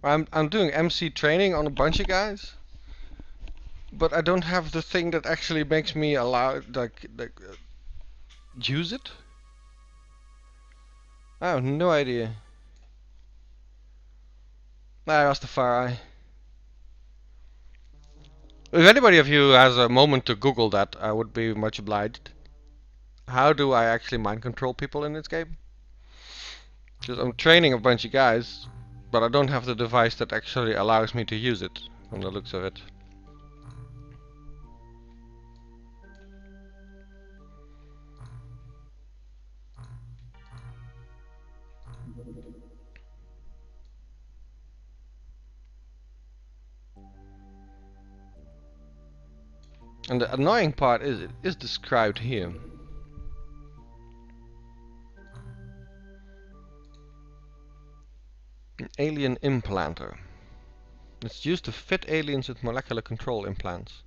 I'm doing MC training on a bunch of guys, but I don't have the thing that actually makes me allow use it. I have no idea. Rastafari. If anybody of you has a moment to Google that, I would be much obliged. How do I actually mind control people in this game? Because I'm training a bunch of guys, but I don't have the device that actually allows me to use it, from the looks of it. And the annoying part is, it is described here. An alien implanter. It's used to fit aliens with molecular control implants.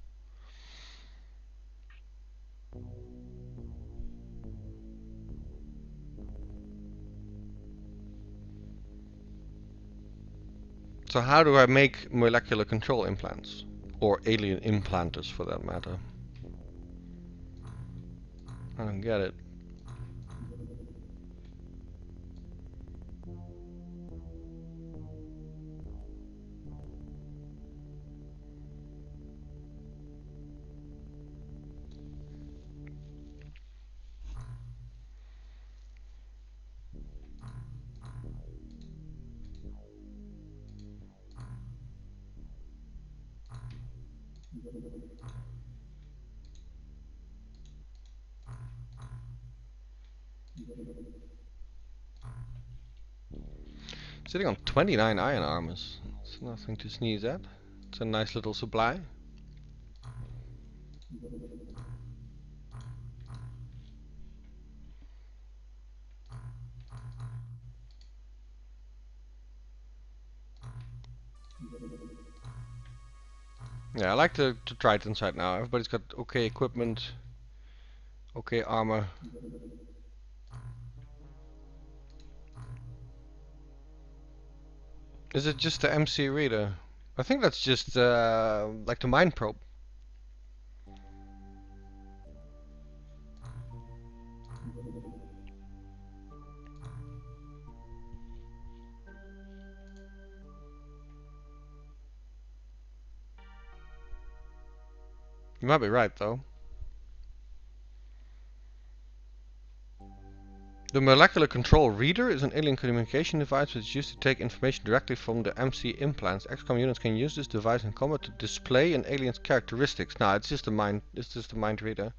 So how do I make molecular control implants? Or alien implanters for that matter? I don't get it. Sitting on 29 iron armors. It's nothing to sneeze at. It's a nice little supply. Yeah, I like the Tritons right now. Everybody's got okay equipment, okay armor. Is it just the MC reader? I think that's just like the mine probe. You might be right though. The molecular control reader is an alien communication device which is used to take information directly from the MC implants. XCOM units can use this device in combat to display an alien's characteristics. Nah, it's just a mind. It's just a mind reader.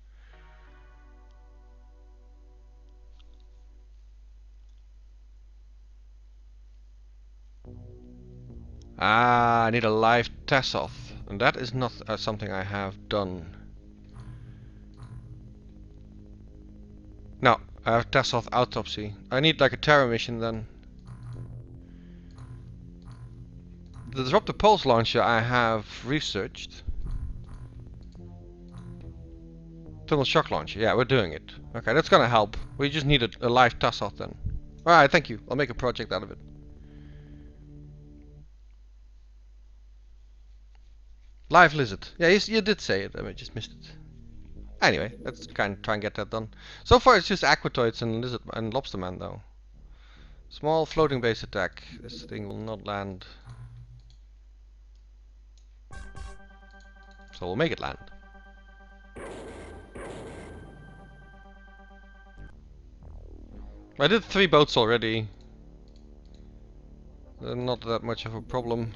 Ah, I need a live Tassoth, and that is not something I have done. No, I have Tassoth autopsy. I need like a terror mission then. The disruptor pulse launcher I have researched. Thermal shock launcher, yeah, we're doing it. Okay, that's gonna help. We just need a live Tassoth then. Alright, thank you. I'll make a project out of it. Live lizard. Yeah, you did say it. I just missed it. Anyway, let's kind of try and get that done. So far, it's just aquatoids and lizard and lobsterman, though. Small floating base attack. This thing will not land. So we'll make it land. I did 3 boats already. They're not that much of a problem.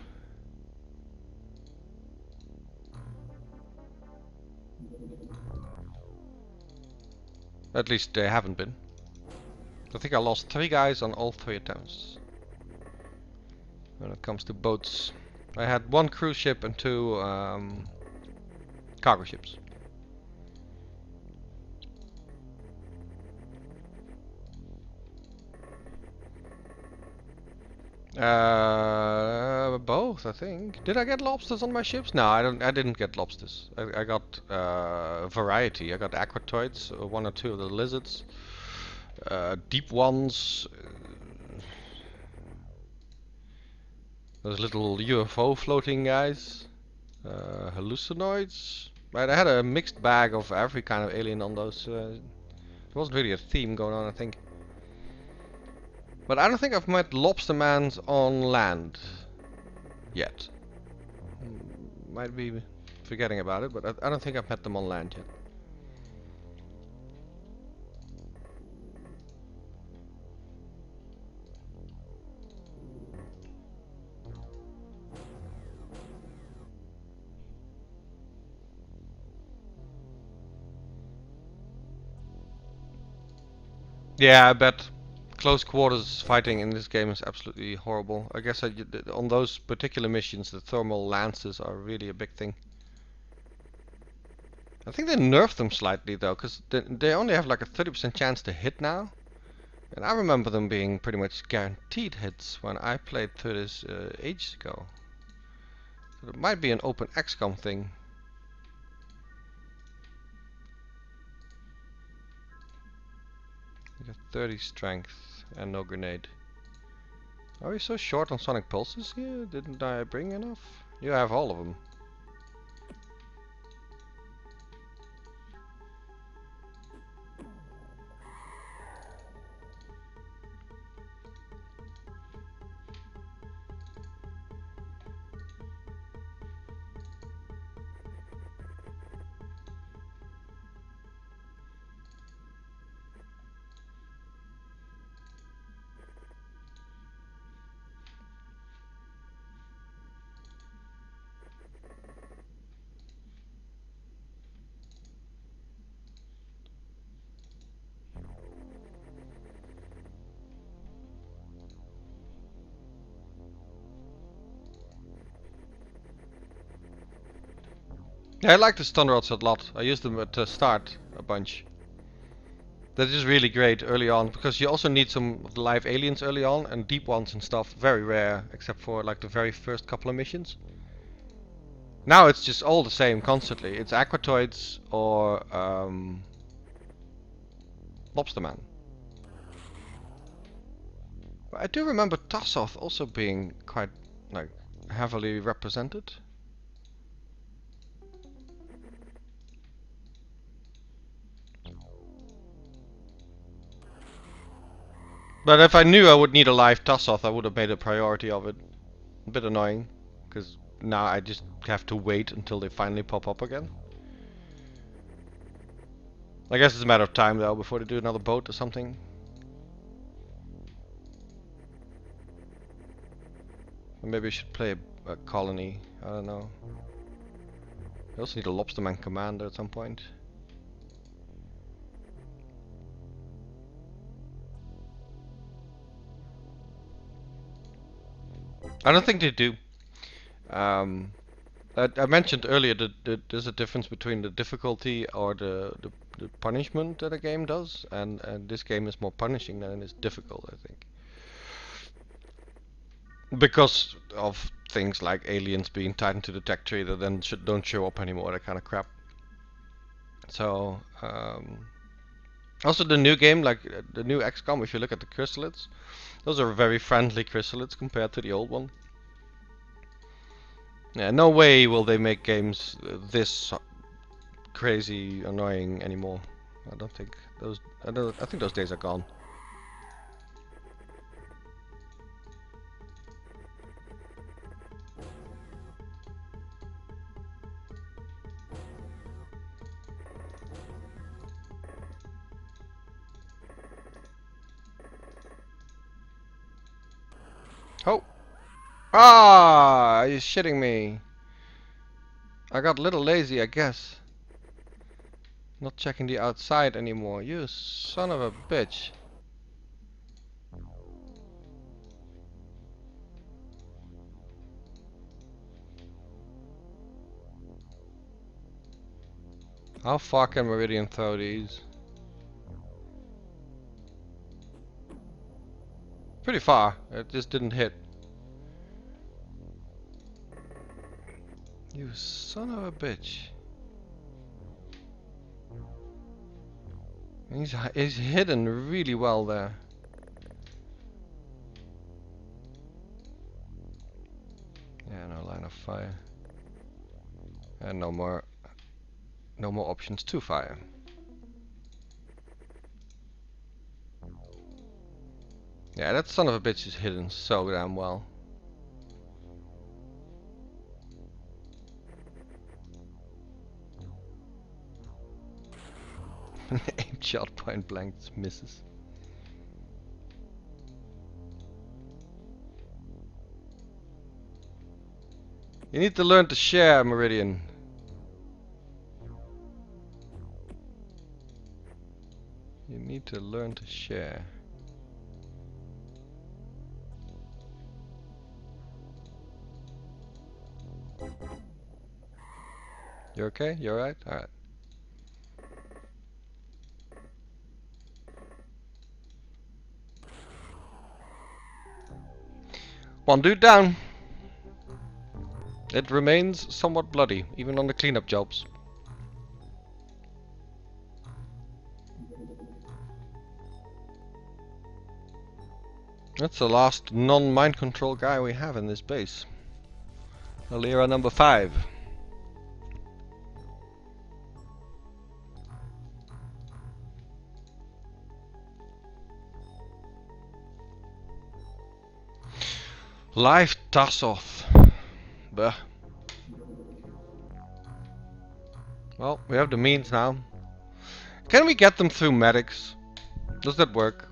At least they haven't been. I think I lost 3 guys on all 3 attempts. When it comes to boats. I had 1 cruise ship and 2 cargo ships. Both, I think. Did I get lobsters on my ships? No, I didn't get lobsters. I got variety. I got aquatoids, 1 or 2 of the lizards, deep ones. Those little UFO floating guys, hallucinoids. Right, I had a mixed bag of every kind of alien on those. There wasn't really a theme going on, I think. But I don't think I've met lobstermans on land yet. Might be forgetting about it, but I don't think I've met them on land yet. Yeah, I bet close quarters fighting in this game is absolutely horrible. I guess on those particular missions, the thermal lances are really a big thing. I think they nerfed them slightly though, because they only have like a 30% chance to hit now. And I remember them being pretty much guaranteed hits when I played through this ages ago. So it might be an OpenXcom thing. You got 30 strength and no grenade. Are you so short on sonic pulses here? Didn't I bring enough? You have all of them. Yeah, I like the stun rods a lot. I use them at the start a bunch. That is really great early on, because you also need some live aliens early on, and deep ones and stuff, very rare, except for like the very first couple of missions. Now it's just all the same constantly. It's Aquatoids or Lobsterman. I do remember Tassoth also being quite like heavily represented. But if I knew I would need a live Tassoth, I would have made a priority of it. A bit annoying, because now I just have to wait until they finally pop up again. I guess it's a matter of time though before they do another boat or something. Or maybe I should play a colony. I don't know. I also need a Lobsterman commander at some point. I don't think they do. I mentioned earlier that there's a difference between the difficulty or the punishment that a game does, and this game is more punishing than it is difficult, I think. Because of things like aliens being tied into the tech tree that then don't show up anymore, that kind of crap. So, also the new game, like the new XCOM, if you look at the chrysalids, those are very friendly chrysalids compared to the old one. Yeah, no way will they make games this crazy annoying anymore. I don't think those. I think those days are gone. Oh! Ah! Are you shitting me? I got a little lazy, I guess. Not checking the outside anymore. You son of a bitch. How far can Meridian throw these? Pretty far. It just didn't hit. You son of a bitch. He's hidden really well there. Yeah, no line of fire. And no more options to fire. Yeah, that son of a bitch is hidden so damn well. Aim shot point blank misses. You need to learn to share, Meridian. You need to learn to share. You okay? You alright? Alright. One dude down. It remains somewhat bloody, even on the cleanup jobs. That's the last non-mind control guy we have in this base. Alira number 5. Live Tassoff. Bah. Well, we have the means now. Can we get them through medics? Does that work?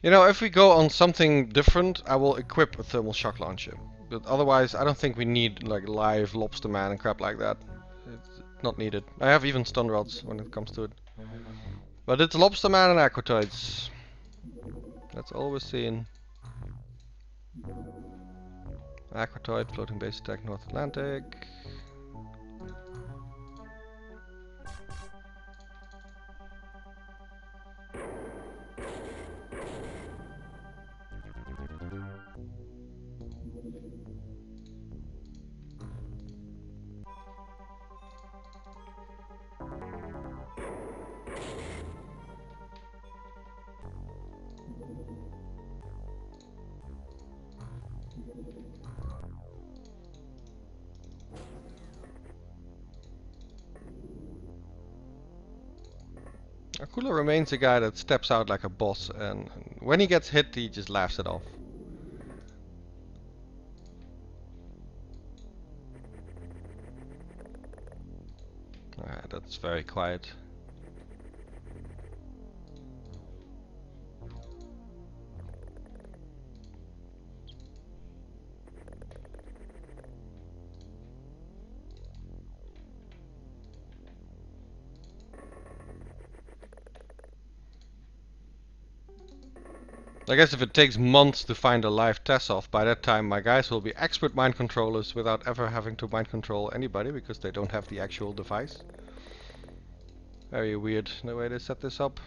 You know, if we go on something different, I will equip a thermal shock launcher. But otherwise, I don't think we need like live lobster man and crap like that. It's not needed. I have even stun rods when it comes to it. But it's lobster man and aquatoids. That's all we're seeing. Aquatoid, floating base attack, North Atlantic. Akula remains a guy that steps out like a boss, and when he gets hit, he just laughs it off. That's very quiet. I guess if it takes months to find a live Tassoff, by that time my guys will be expert mind controllers without ever having to mind control anybody because they don't have the actual device. Very weird the way they set this up.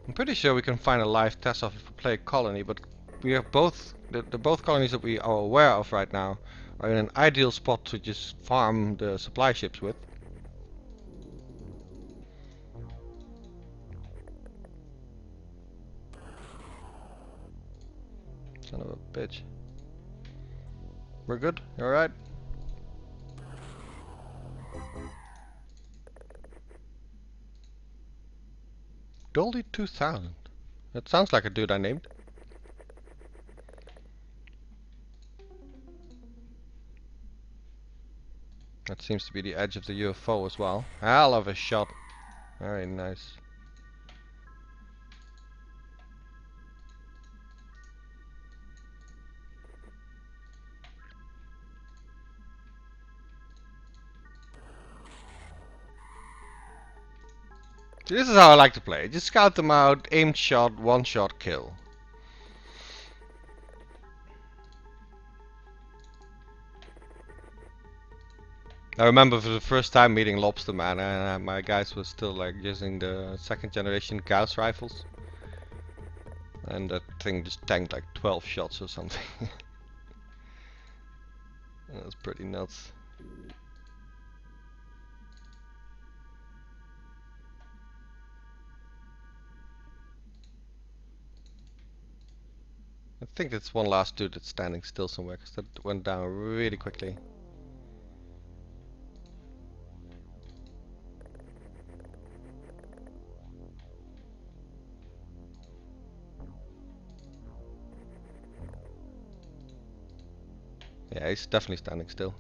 I'm pretty sure we can find a live Tassoff if we play a colony, but we have both the both colonies that we are aware of right now are in an ideal spot to just farm the supply ships with. Son of a bitch. We're good? You alright? Dolly 2000. That sounds like a dude I named. That seems to be the edge of the UFO as well. Hell of a shot. Very nice. This is how I like to play. Just scout them out, aimed shot, one shot kill. I remember for the first time meeting Lobster Man, and my guys were still like using the second generation Gauss rifles. And that thing just tanked like 12 shots or something. That was pretty nuts. I think it's one last dude that's standing still somewhere, because that went down really quickly. Yeah, he's definitely standing still.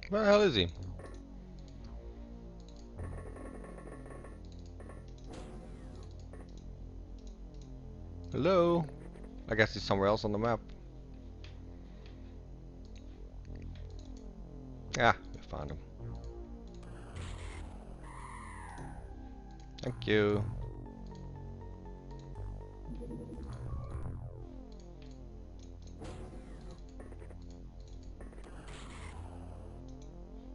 Where the hell is he? Hello? I guess he's somewhere else on the map. Yeah, we found him. Thank you.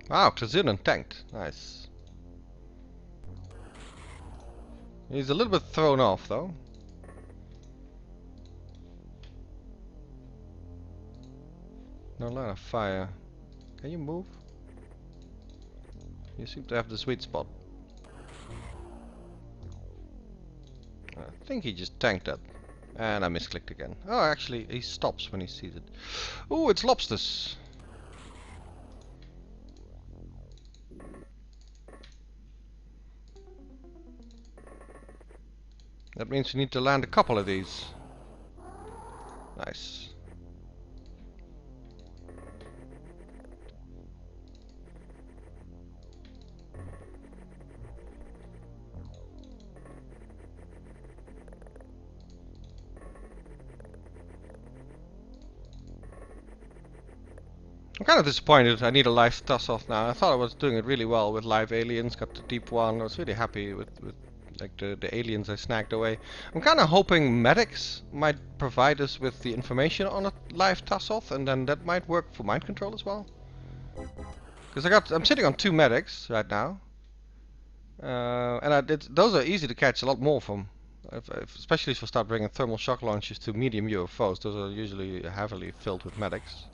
Wow, Krazunen tanked. Nice. He's a little bit thrown off though. No line of fire. Can you move? You seem to have the sweet spot. I think he just tanked that. And I misclicked again. Oh, actually, he stops when he sees it. Oh, it's lobsters. That means we need to land a couple of these. Nice. I'm kind of disappointed. I need a live toss-off now. I thought I was doing it really well with live aliens. Got the deep one. I was really happy with like the aliens I snagged away. I'm kind of hoping medics might provide us with the information on a live toss-off, and then that might work for mind control as well. Because I'm sitting on 2 medics right now, and those are easy to catch a lot more from. Especially if we start bringing thermal shock launchers to medium UFOs. Those are usually heavily filled with medics.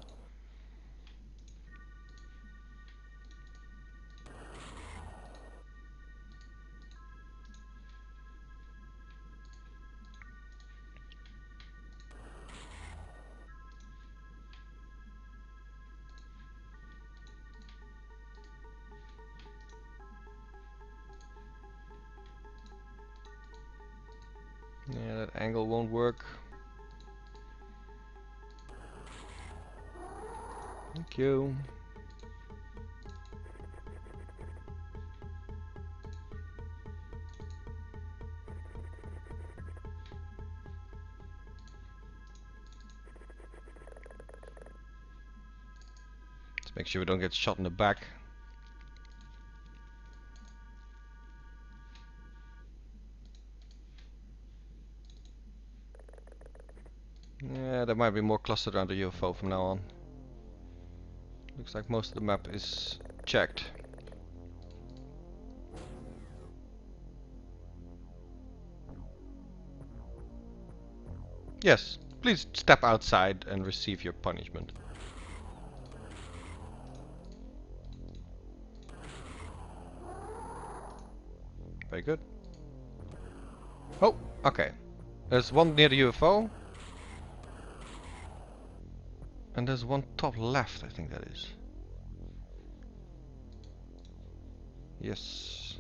Yeah, that angle won't work. Thank you. Let's make sure we don't get shot in the back. Yeah, there might be more clustered around the UFO from now on. Looks like most of the map is checked. Yes, please step outside and receive your punishment. Very good. Oh, okay. There's one near the UFO. And there's one top left, I think that is. Yes.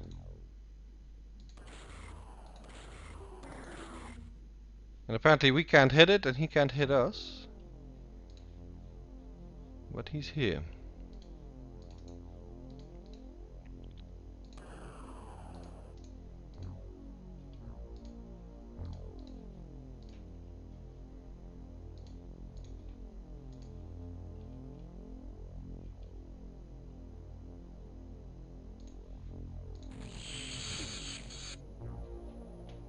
And apparently we can't hit it and he can't hit us. But he's here.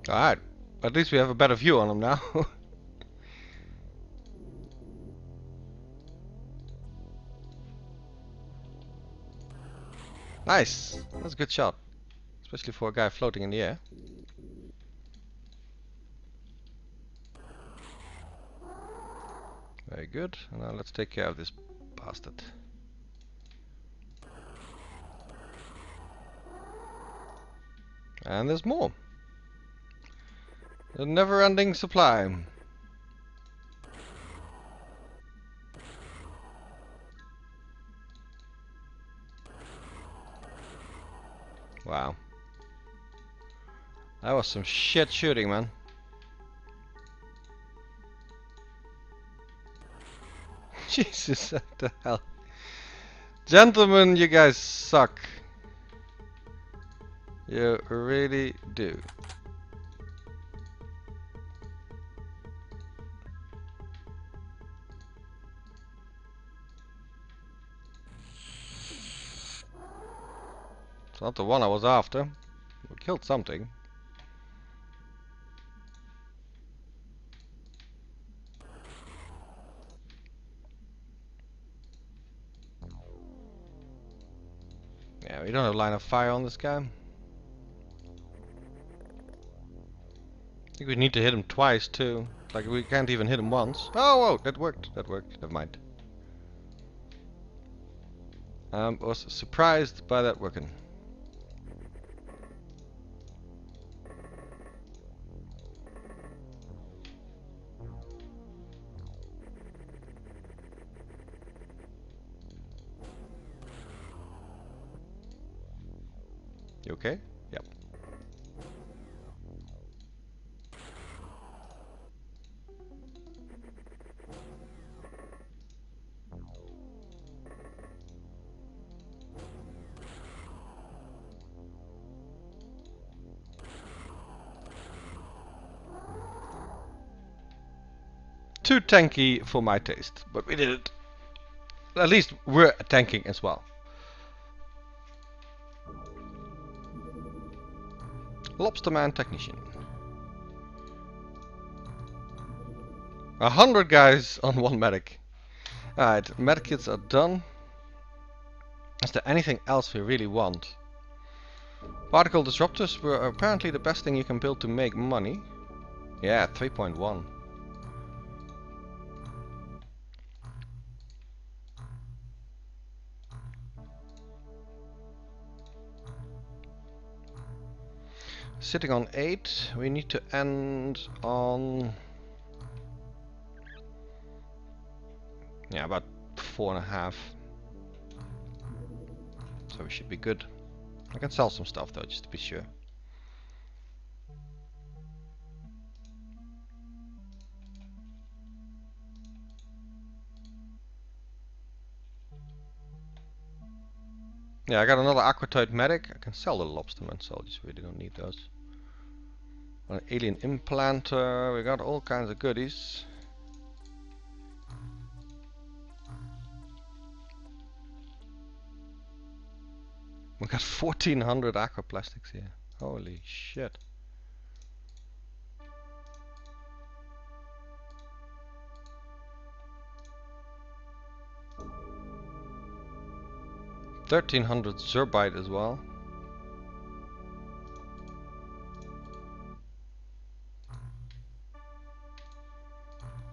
Alright. At least we have a better view on him now. Nice. That's a good shot. Especially for a guy floating in the air. Very good. Now let's take care of this bastard. And there's more. A never-ending supply. Wow. That was some shit shooting, man. Jesus, what the hell? Gentlemen, you guys suck. You really do. not the one I was after. We killed something. Yeah, we don't have line of fire on this guy. I think we need to hit him twice too. Like we can't even hit him once. Oh, whoa, that worked. That worked. Never mind. Was surprised by that working. You okay? Yep. Too tanky for my taste, but we did it. At least we're tanking as well. Lobsterman technician. 100 guys on one medic. Alright, medkits are done. Is there anything else we really want? Particle disruptors were apparently the best thing you can build to make money. Yeah, 3.1. Sitting on 8, we need to end on... yeah, about 4.5. So we should be good. I can sell some stuff though, just to be sure. Yeah, I got another aquatoid medic. I can sell the lobsterman soldiers, really don't need those. An alien implanter, we got all kinds of goodies. We got 1400 aquaplastics here. Holy shit. $1300 zerbite as well.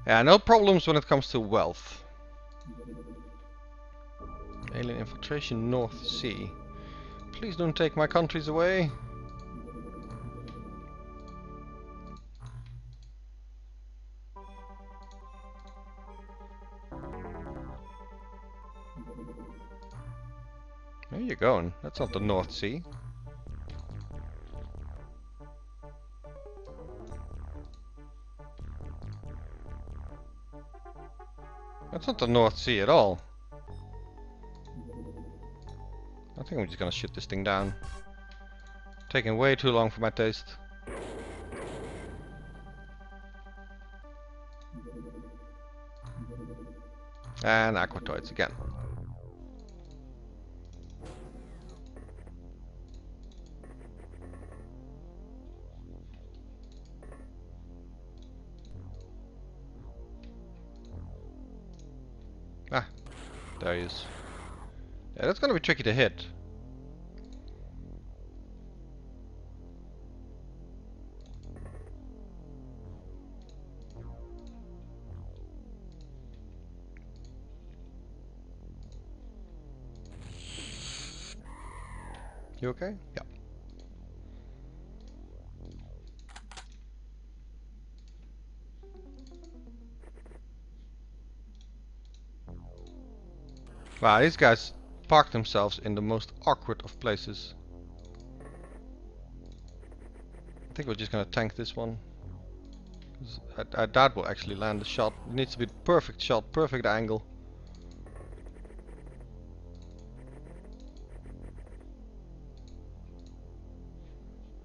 Yeah, no problems when it comes to wealth. Alien infiltration North Sea. Please don't take my countries away. Where are you going? That's not the North Sea. That's not the North Sea at all. I think I'm just gonna shoot this thing down. Taking way too long for my taste. And aquatoids again. Ah, there he is. Yeah, that's gonna be tricky to hit. You okay? Yeah. Wow, these guys park themselves in the most awkward of places. I think we're just gonna tank this one. I doubt we'll actually land the shot. It needs to be perfect shot, perfect angle.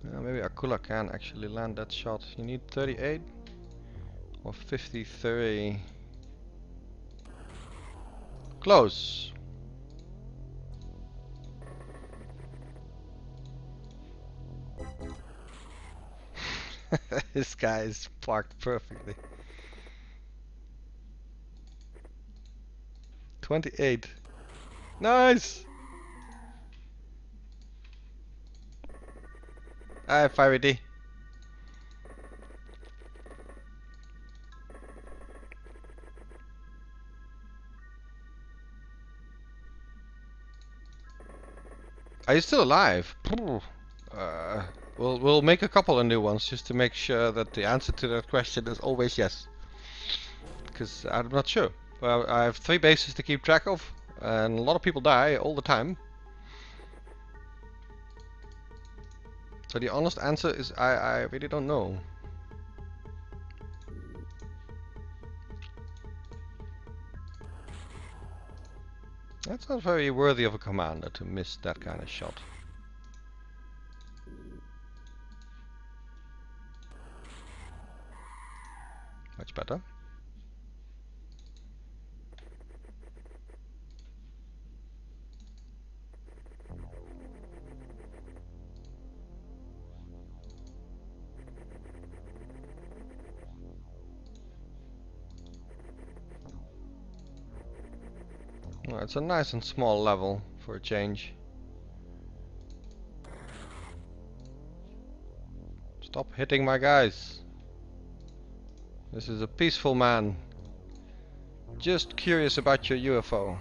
Maybe Akula can actually land that shot. You need 38 or 53. Close. This guy is parked perfectly. 28. Nice! I have 5AD. Are you still alive? Uh, we'll make a couple of new ones just to make sure that the answer to that question is always yes. Because I'm not sure. Well, I have 3 bases to keep track of, and a lot of people die all the time. So the honest answer is I really don't know. That's not very worthy of a commander to miss that kind of shot. Much better. Well, it's a nice and small level for a change. Stop hitting my guys. This is a peaceful man. Just curious about your UFO.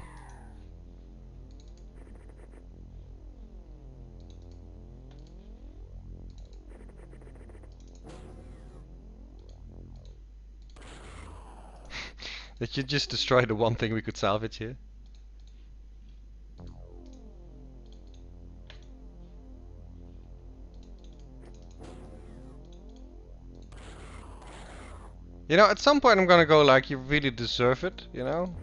Did you just destroy the one thing we could salvage here? You know, at some point I'm gonna go like, you really deserve it, you know?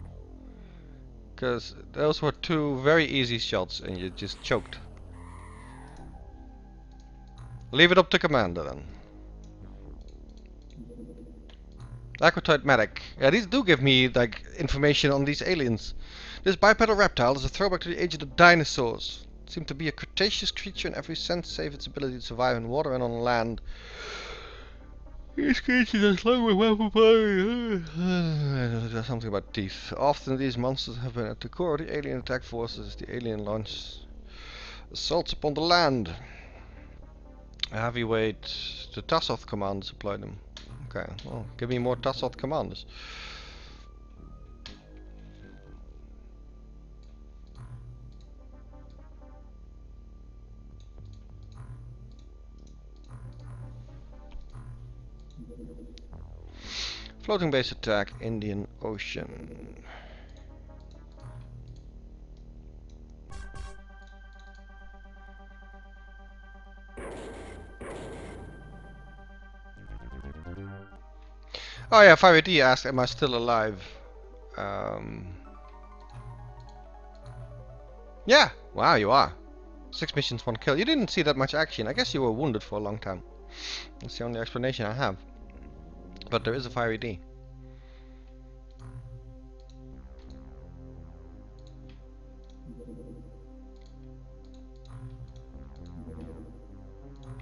Because those were 2 very easy shots and you just choked. Leave it up to Commander then. Aquatoid Medic. Yeah, these do give me like information on these aliens. This bipedal reptile is a throwback to the age of the dinosaurs. It seemed to be a Cretaceous creature in every sense, save its ability to survive in water and on land. These creatures are slung with weapon There's something about teeth. Often these monsters have been at the core of the alien attack forces as the alien launch assaults upon the land. A heavyweight, the Tassoth commanders supply them. Okay, well, give me more Tassoth commanders. Floating base attack, Indian Ocean. Oh yeah, 5AD asked, am I still alive? Yeah, wow, you are. 6 missions, 1 kill. You didn't see that much action. I guess you were wounded for a long time. That's the only explanation I have. But there is a 5AD.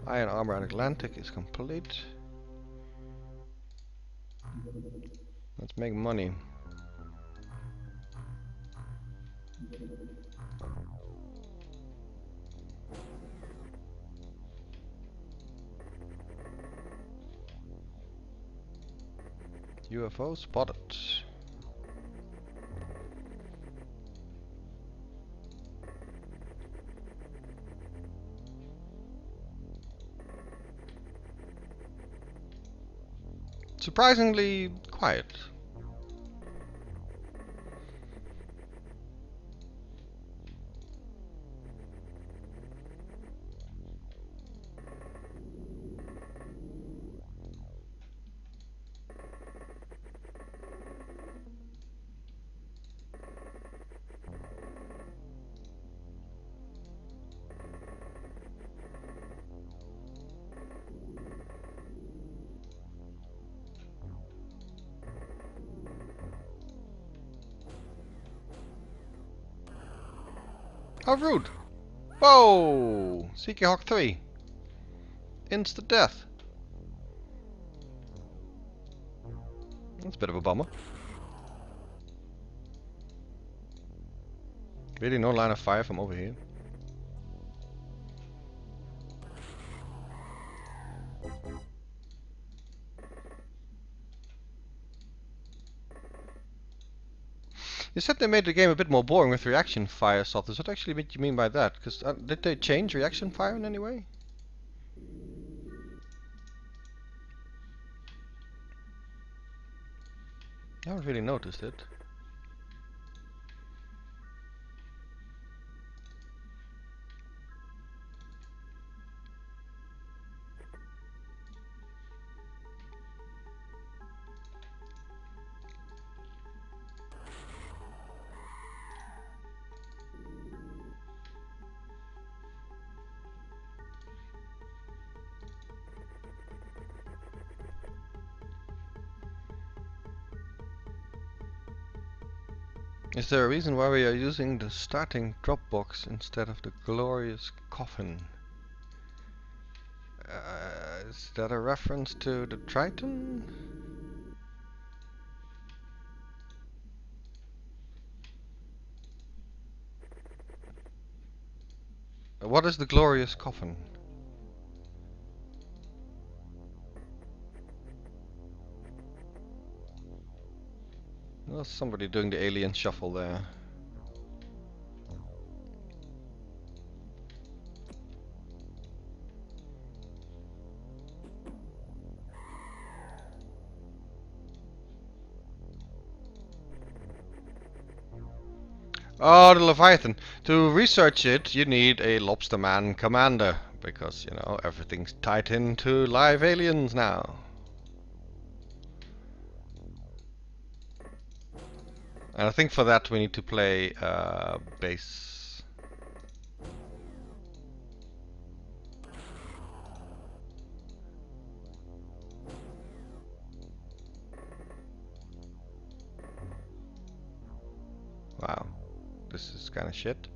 Iron Armor and Atlantic is complete. Let's make money. UFO spotted. Surprisingly quiet. How rude! Whoa! Seeky Hawk 3. Insta death. That's a bit of a bummer. Really no line of fire from over here. You said they made the game a bit more boring with reaction fire software. What actually did you mean by that? Because did they change reaction fire in any way? I haven't really noticed it. Is there a reason why we are using the starting Dropbox instead of the glorious coffin? Is that a reference to the Triton? What is the glorious coffin? There's somebody doing the alien shuffle there. Oh, the Leviathan. To research it, you need a Lobsterman commander, because, you know, everything's tied into live aliens now. And I think for that we need to play base. Wow, this is kind of shit.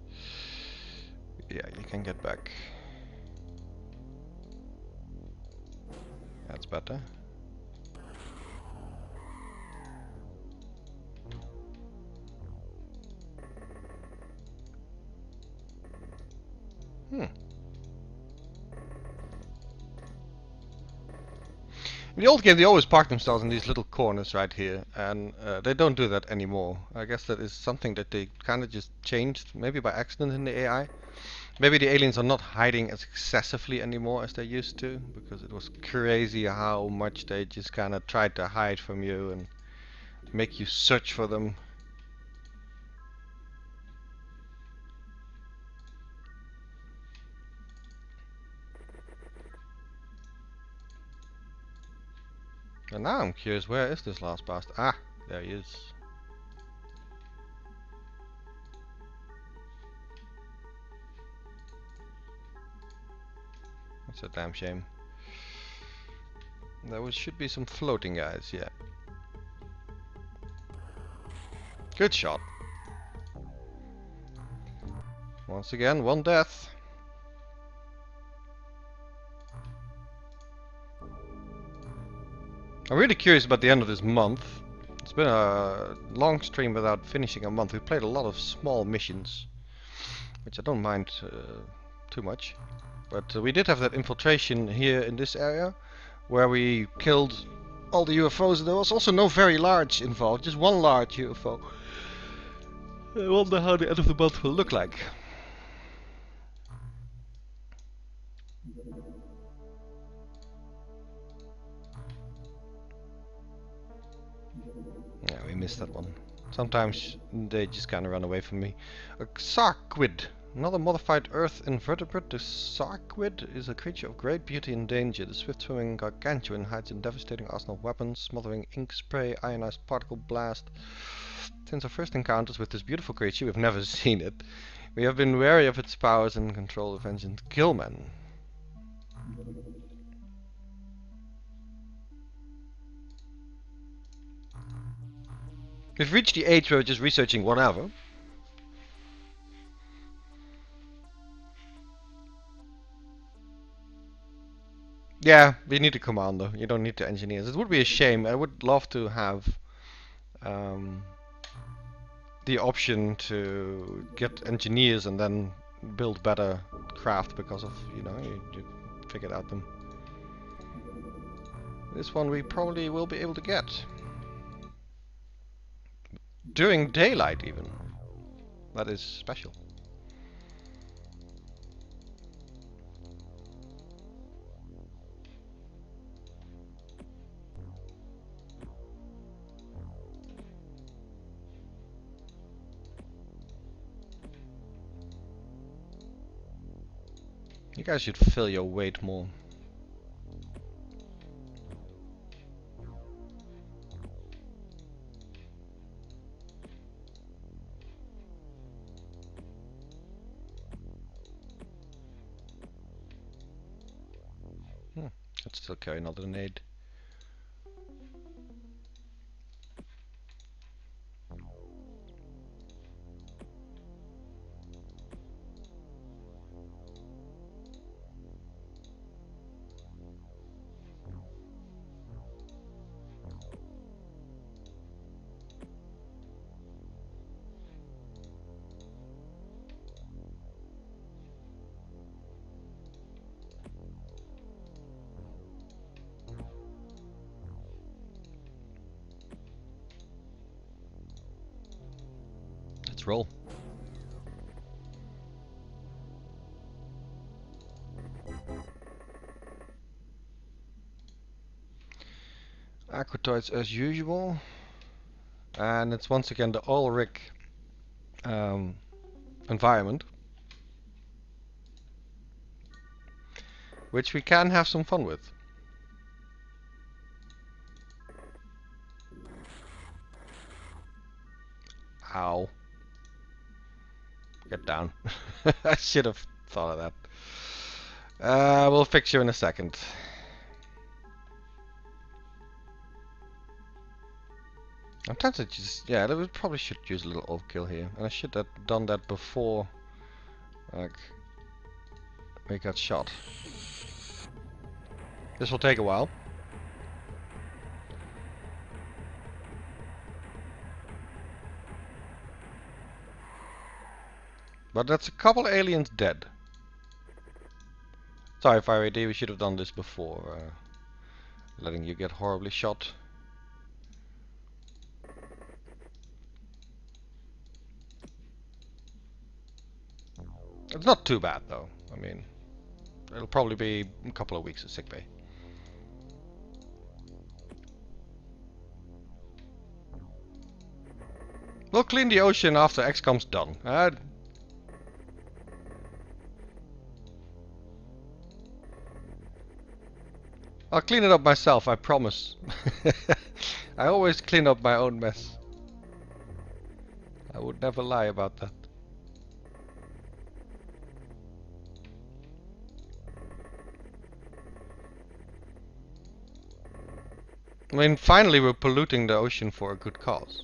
Yeah, you can get back. That's better. In the old game, they always park themselves in these little corners right here, and they don't do that anymore. I guess that is something that they kind of just changed, maybe by accident in the AI. Maybe the aliens are not hiding as excessively anymore as they used to, because it was crazy how much they just kind of tried to hide from you and make you search for them. And now I'm curious, where is this last bastard? Ah, there he is. That's a damn shame. There should be some floating guys, yeah. Good shot. Once again, one death. I'm really curious about the end of this month. It's been a long stream without finishing a month. We played a lot of small missions, which I don't mind too much. But we did have that infiltration here in this area, where we killed all the UFOs. There was also no very large involved, just one large UFO. I wonder how the end of the month will look like. Yeah, we missed that one. Sometimes they just kind of run away from me. A sarquid. Another modified earth invertebrate. The sarquid is a creature of great beauty and danger. The swift-swimming gargantuan hides in devastating arsenal of weapons, smothering ink spray, ionized particle blast. Since our first encounters with this beautiful creature, we've never seen it. We have been wary of its powers and control of ancient killmen. We've reached the age where we're just researching whatever. Yeah, we need a commander. You don't need the engineers. It would be a shame. I would love to have um, the option to get engineers and then build better craft because of, you figured out them. This one we probably will be able to get. During daylight even. That is special. You guys should fill your weight more. Let's still carry another grenade. Let's roll. Aquatoids as usual. And it's once again the oil rig environment, which we can have some fun with. Ow. Get down. I should have thought of that. We'll fix you in a second. I'm tempted to just, yeah, we probably should use a little overkill here. And I should have done that before, like, we got shot. This will take a while. But that's a couple aliens dead. Sorry, Fire AD, we should have done this before letting you get horribly shot. It's not too bad though. I mean, it'll probably be a couple of weeks of sickbay. We'll clean the ocean after XCOM's done. I'll clean it up myself, I promise. I always clean up my own mess. I would never lie about that. I mean, finally we're polluting the ocean for a good cause.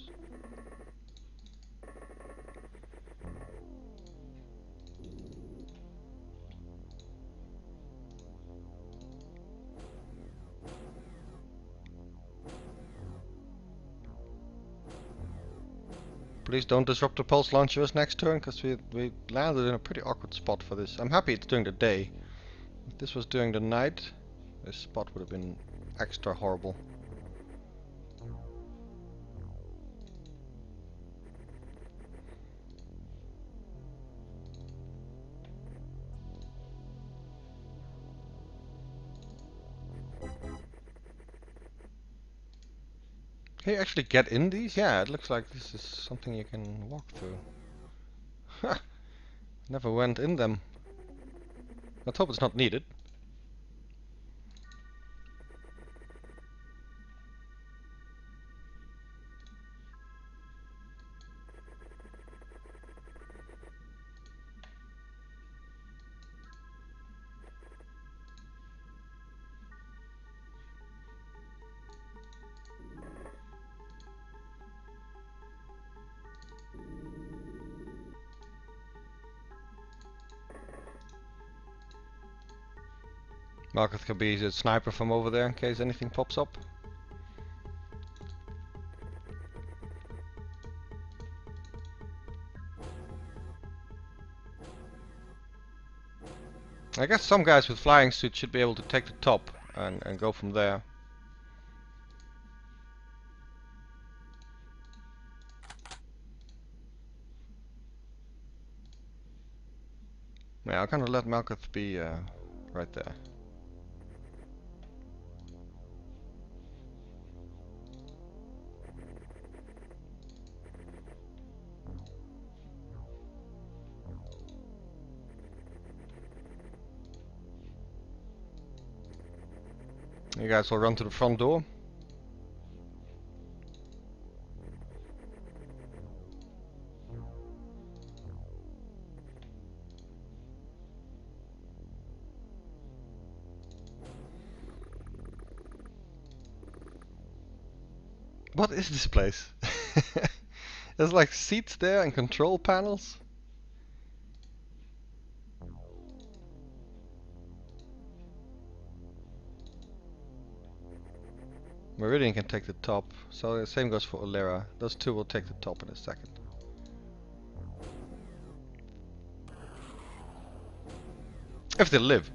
Please don't disrupt the pulse launchers next turn, because we landed in a pretty awkward spot for this. I'm happy it's during the day. If this was during the night, this spot would have been extra horrible. Can you actually get in these? Yeah, it looks like this is something you can walk through. Never went in them. Let's hope it's not needed. Market can be a sniper from over there in case anything pops up. I guess some guys with flying suits should be able to take the top and go from there. Yeah, I'll kind of let Malkuth be right there. You guys will run to the front door. What is this place? There's like seats there and control panels. Meridian can take the top, so the same goes for Olera. Those two will take the top in a second. If they live.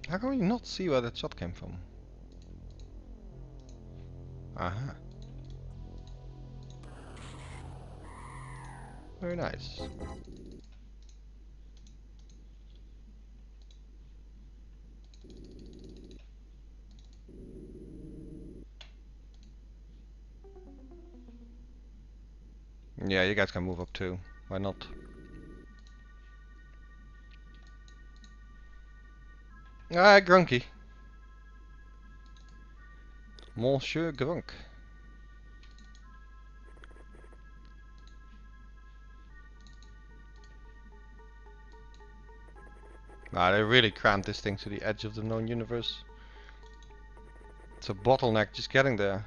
How can we not see where that shot came from? Aha. Very nice. Yeah, you guys can move up too. Why not? Ah, Grunky. Monsieur Grunk. Ah, they really crammed this thing to the edge of the known universe. It's a bottleneck just getting there.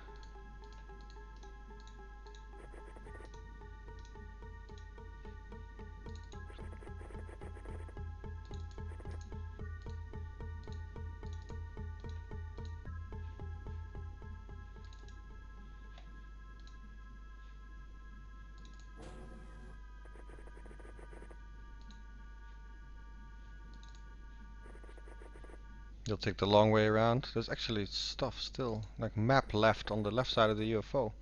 You'll take the long way around. There's actually stuff still, like map left on the left side of the UFO.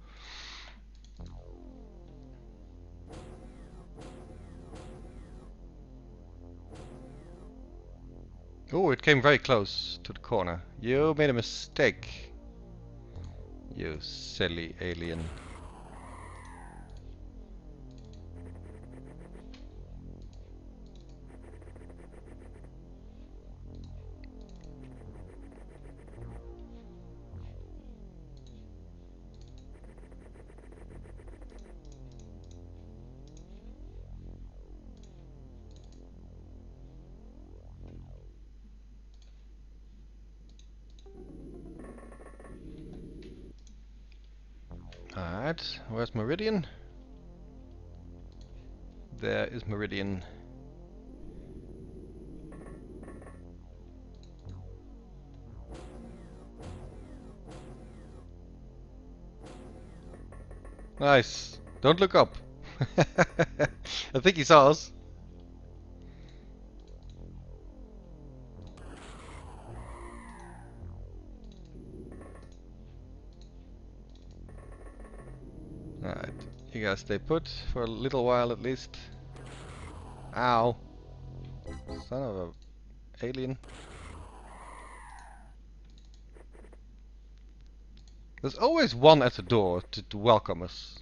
Oh, it came very close to the corner. You made a mistake. You silly alien. Alright, where's Meridian? There is Meridian. Nice. Don't look up. I think he saw us. Alright, you guys stay put for a little while at least. Ow. Son of a alien. There's always one at the door to welcome us.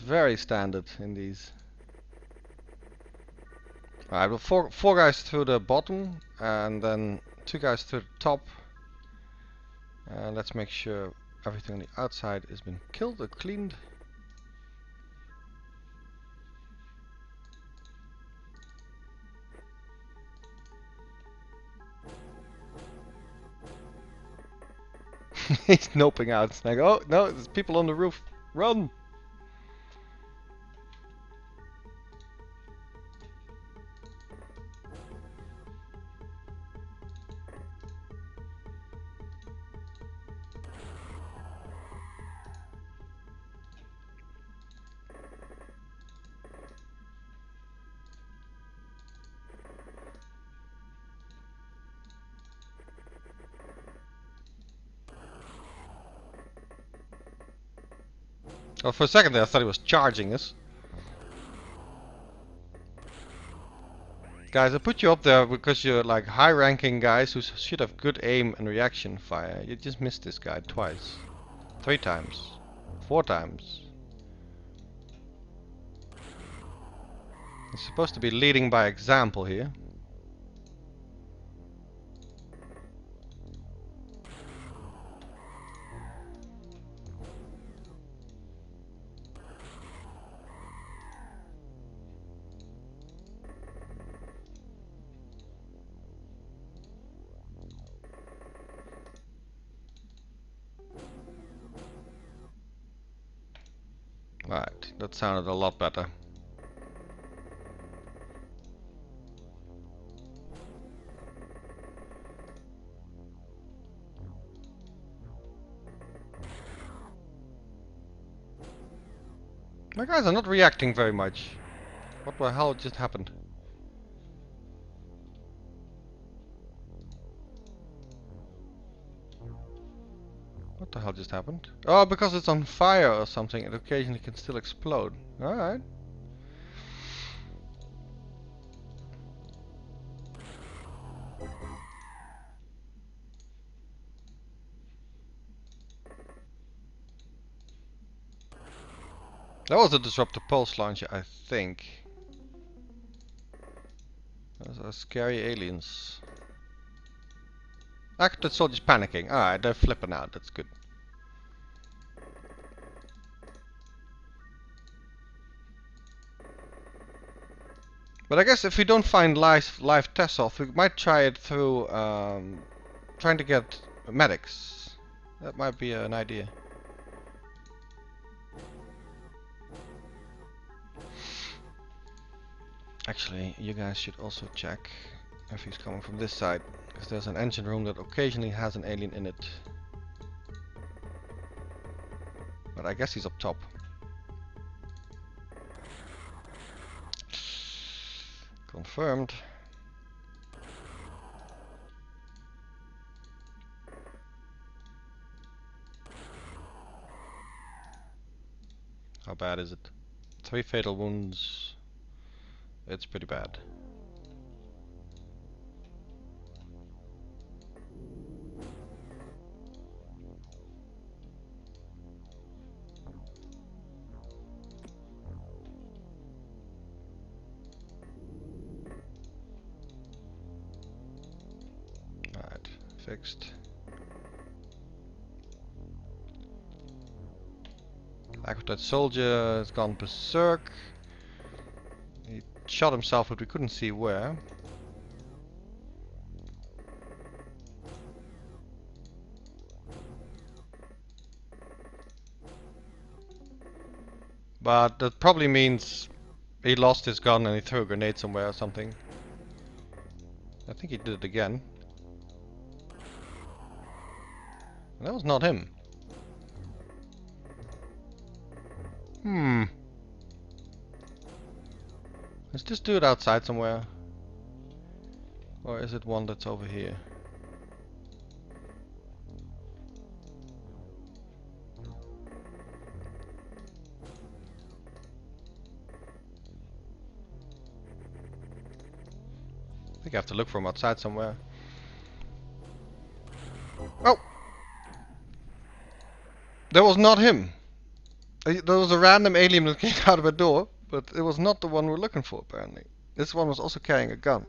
Very standard in these. Alright, well four guys through the bottom and then 2 guys through the top. Let's make sure everything on the outside has been killed or cleaned. He's noping out. It's like, oh no, there's people on the roof. Run! Well, for a second there I thought he was charging us. Guys, I put you up there because you're like high-ranking guys who should have good aim and reaction fire. You just missed this guy twice. 3 times. 4 times. You're supposed to be leading by example here. Right, that sounded a lot better. My guys are not reacting very much. What the hell just happened? What the hell just happened? Oh, because it's on fire or something, it occasionally can still explode. Alright. That was a disruptor pulse launcher, I think. Those are scary aliens. Active soldiers panicking. Alright, they're flipping out, that's good. But I guess if we don't find live tests off, we might try it through trying to get medics. That might be an idea. Actually, you guys should also check if he's coming from this side, because there's an engine room that occasionally has an alien in it. But I guess he's up top. Confirmed. How bad is it? 3 fatal wounds. It's pretty bad. Alright, fixed. Lack of that soldier has gone berserk. He shot himself, but we couldn't see where. But that probably means he lost his gun and he threw a grenade somewhere or something. I think he did it again. That was not him. Is this dude outside somewhere? Or is it one that's over here? I think I have to look for him outside somewhere. Oh! That was not him! There was a random alien that came out of a door, but it was not the one we're looking for apparently. This one was also carrying a gun.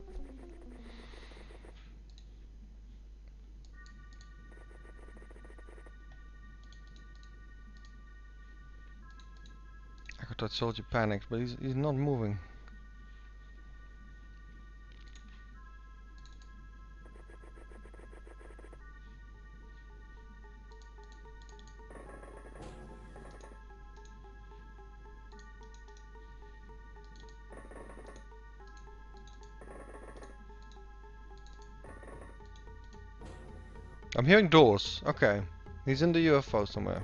I thought soldier panicked, but he's not moving. I'm hearing doors. Okay. He's in the UFO somewhere.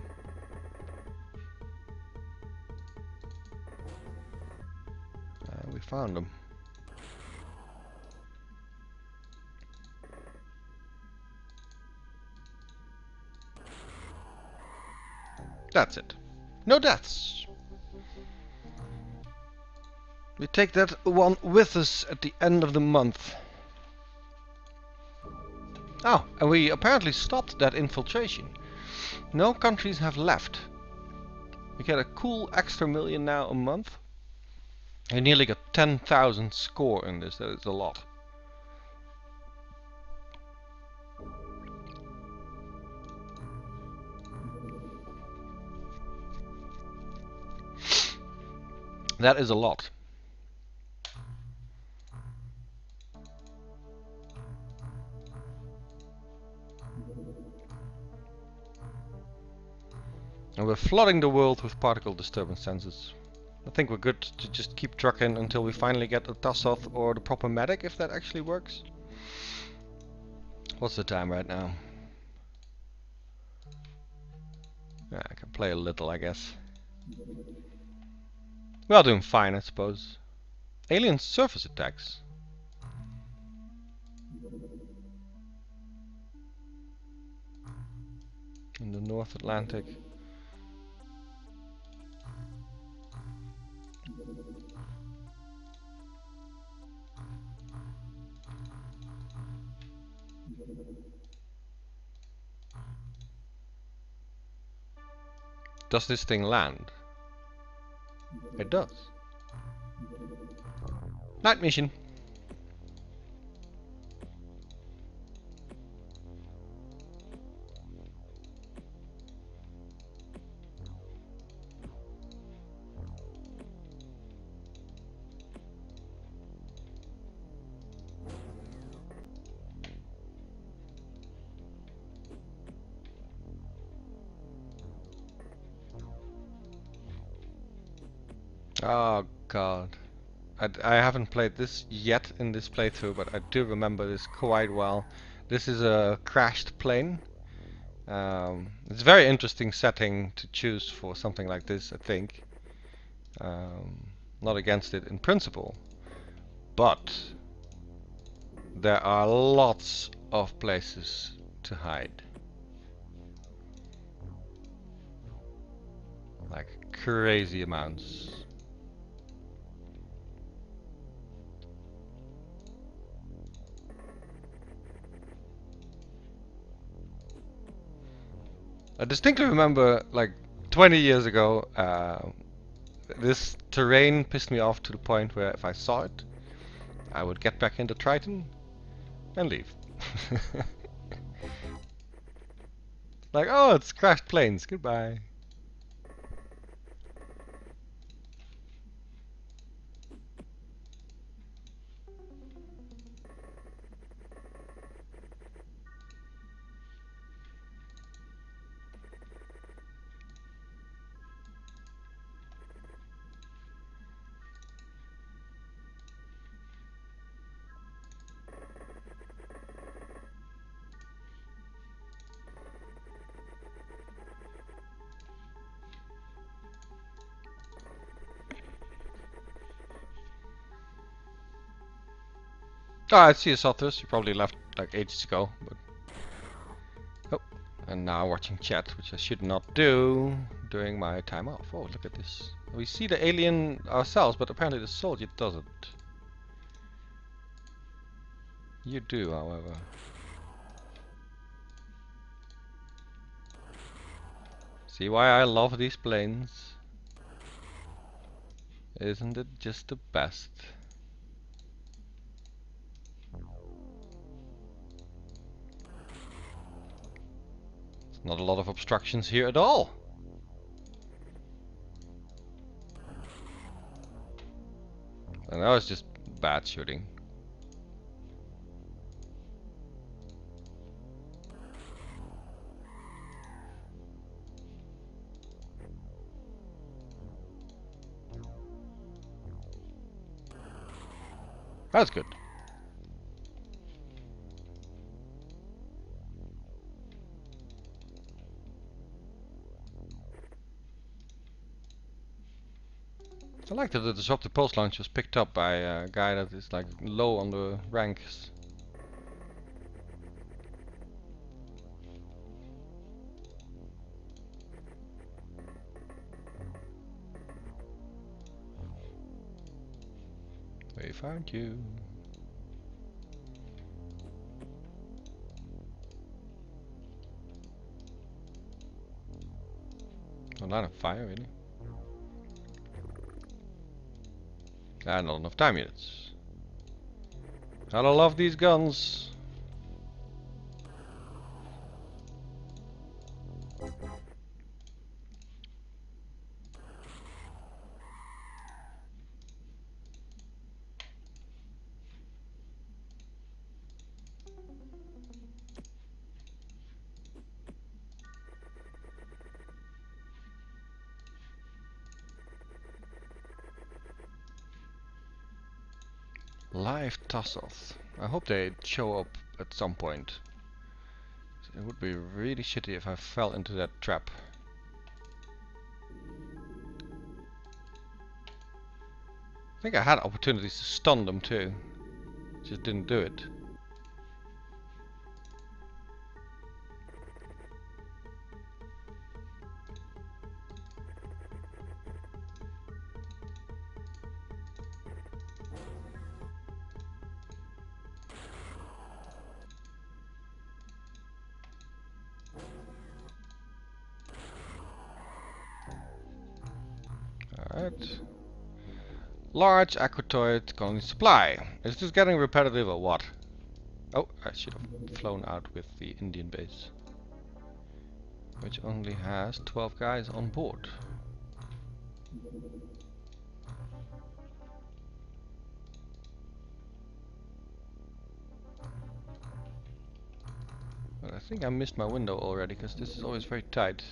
We found him. That's it. No deaths. We take that one with us at the end of the month. Oh, and we apparently stopped that infiltration. No countries have left. We get a cool extra million now a month. I nearly got 10,000 score in this. That is a lot. That is a lot. And we're flooding the world with particle disturbance sensors. I think we're good to just keep trucking until we finally get a Tassoth or the proper medic, if that actually works. What's the time right now? Yeah, I can play a little, I guess. We are doing fine, I suppose. Alien surface attacks. In the North Atlantic. Does this thing land? It does. Night mission. Oh god. I haven't played this yet in this playthrough, but I do remember this quite well. This is a crashed plane. It's a very interesting setting to choose for something like this, I think. Not against it in principle, but there are lots of places to hide. Like crazy amounts. I distinctly remember, like 20 years ago, this terrain pissed me off to the point where if I saw it, I would get back into Triton and leave. Like, oh, it's crashed planes, goodbye. Oh, I see a Sothis. You probably left like ages ago, but oh, and now watching chat, which I should not do during my time off. Oh, look at this. We see the alien ourselves, but apparently the soldier doesn't. You do, however. See why I love these planes? Isn't it just the best? Not a lot of obstructions here at all. And that was just bad shooting. That's good. I like that the disruptive pulse launch was picked up by a guy that is like low on the ranks. We found you. A lot of fire, really. And not enough time units. Gotta love these guns. Live Tassoth. I hope they show up at some point. It would be really shitty if I fell into that trap. I think I had opportunities to stun them too. Just didn't do it. Alright. Large aquatoid colony supply. Is this getting repetitive or what? Oh, I should have flown out with the Indian base, which only has 12 guys on board. But I think I missed my window already, because this is always very tight.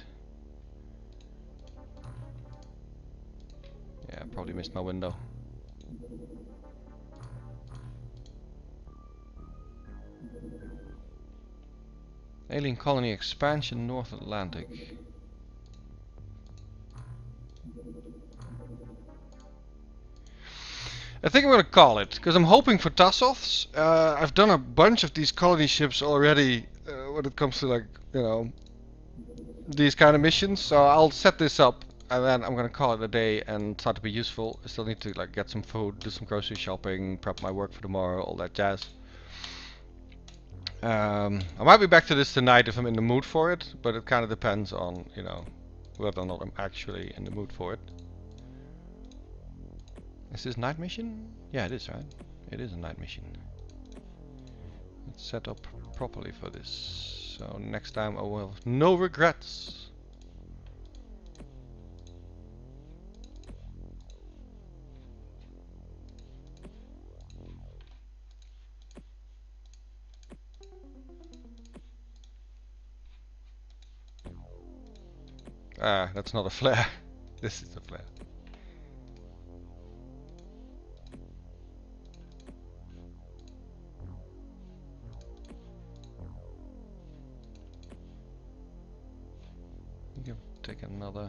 Yeah, I probably missed my window. Alien colony expansion North Atlantic. I think I'm gonna call it, because I'm hoping for Tassoths. I've done a bunch of these colony ships already when it comes to, like, you know, these kind of missions. So I'll set this up and then I'm gonna call it a day and try to be useful. I still need to like get some food, do some grocery shopping, prep my work for tomorrow, all that jazz. I might be back to this tonight if I'm in the mood for it, but it kind of depends on, you know, whether or not I'm actually in the mood for it. Is this night mission? Yeah, it is, right? It is a night mission. It's set up properly for this, so next time I will have no regrets. Ah, that's not a flare. This is a flare. You can take another.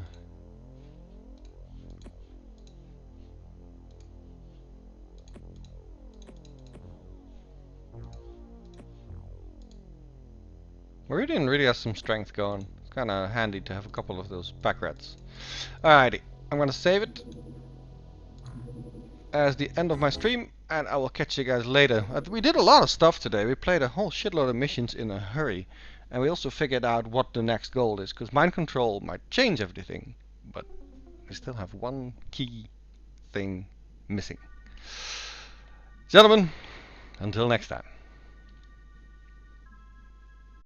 Meridian really has some strength going. It's kind of handy to have a couple of those pack rats. Alrighty, I'm gonna save it as the end of my stream, and I will catch you guys later. We did a lot of stuff today. We played a whole shitload of missions in a hurry, and we also figured out what the next goal is, because mind control might change everything, but we still have one key thing missing. Gentlemen, until next time.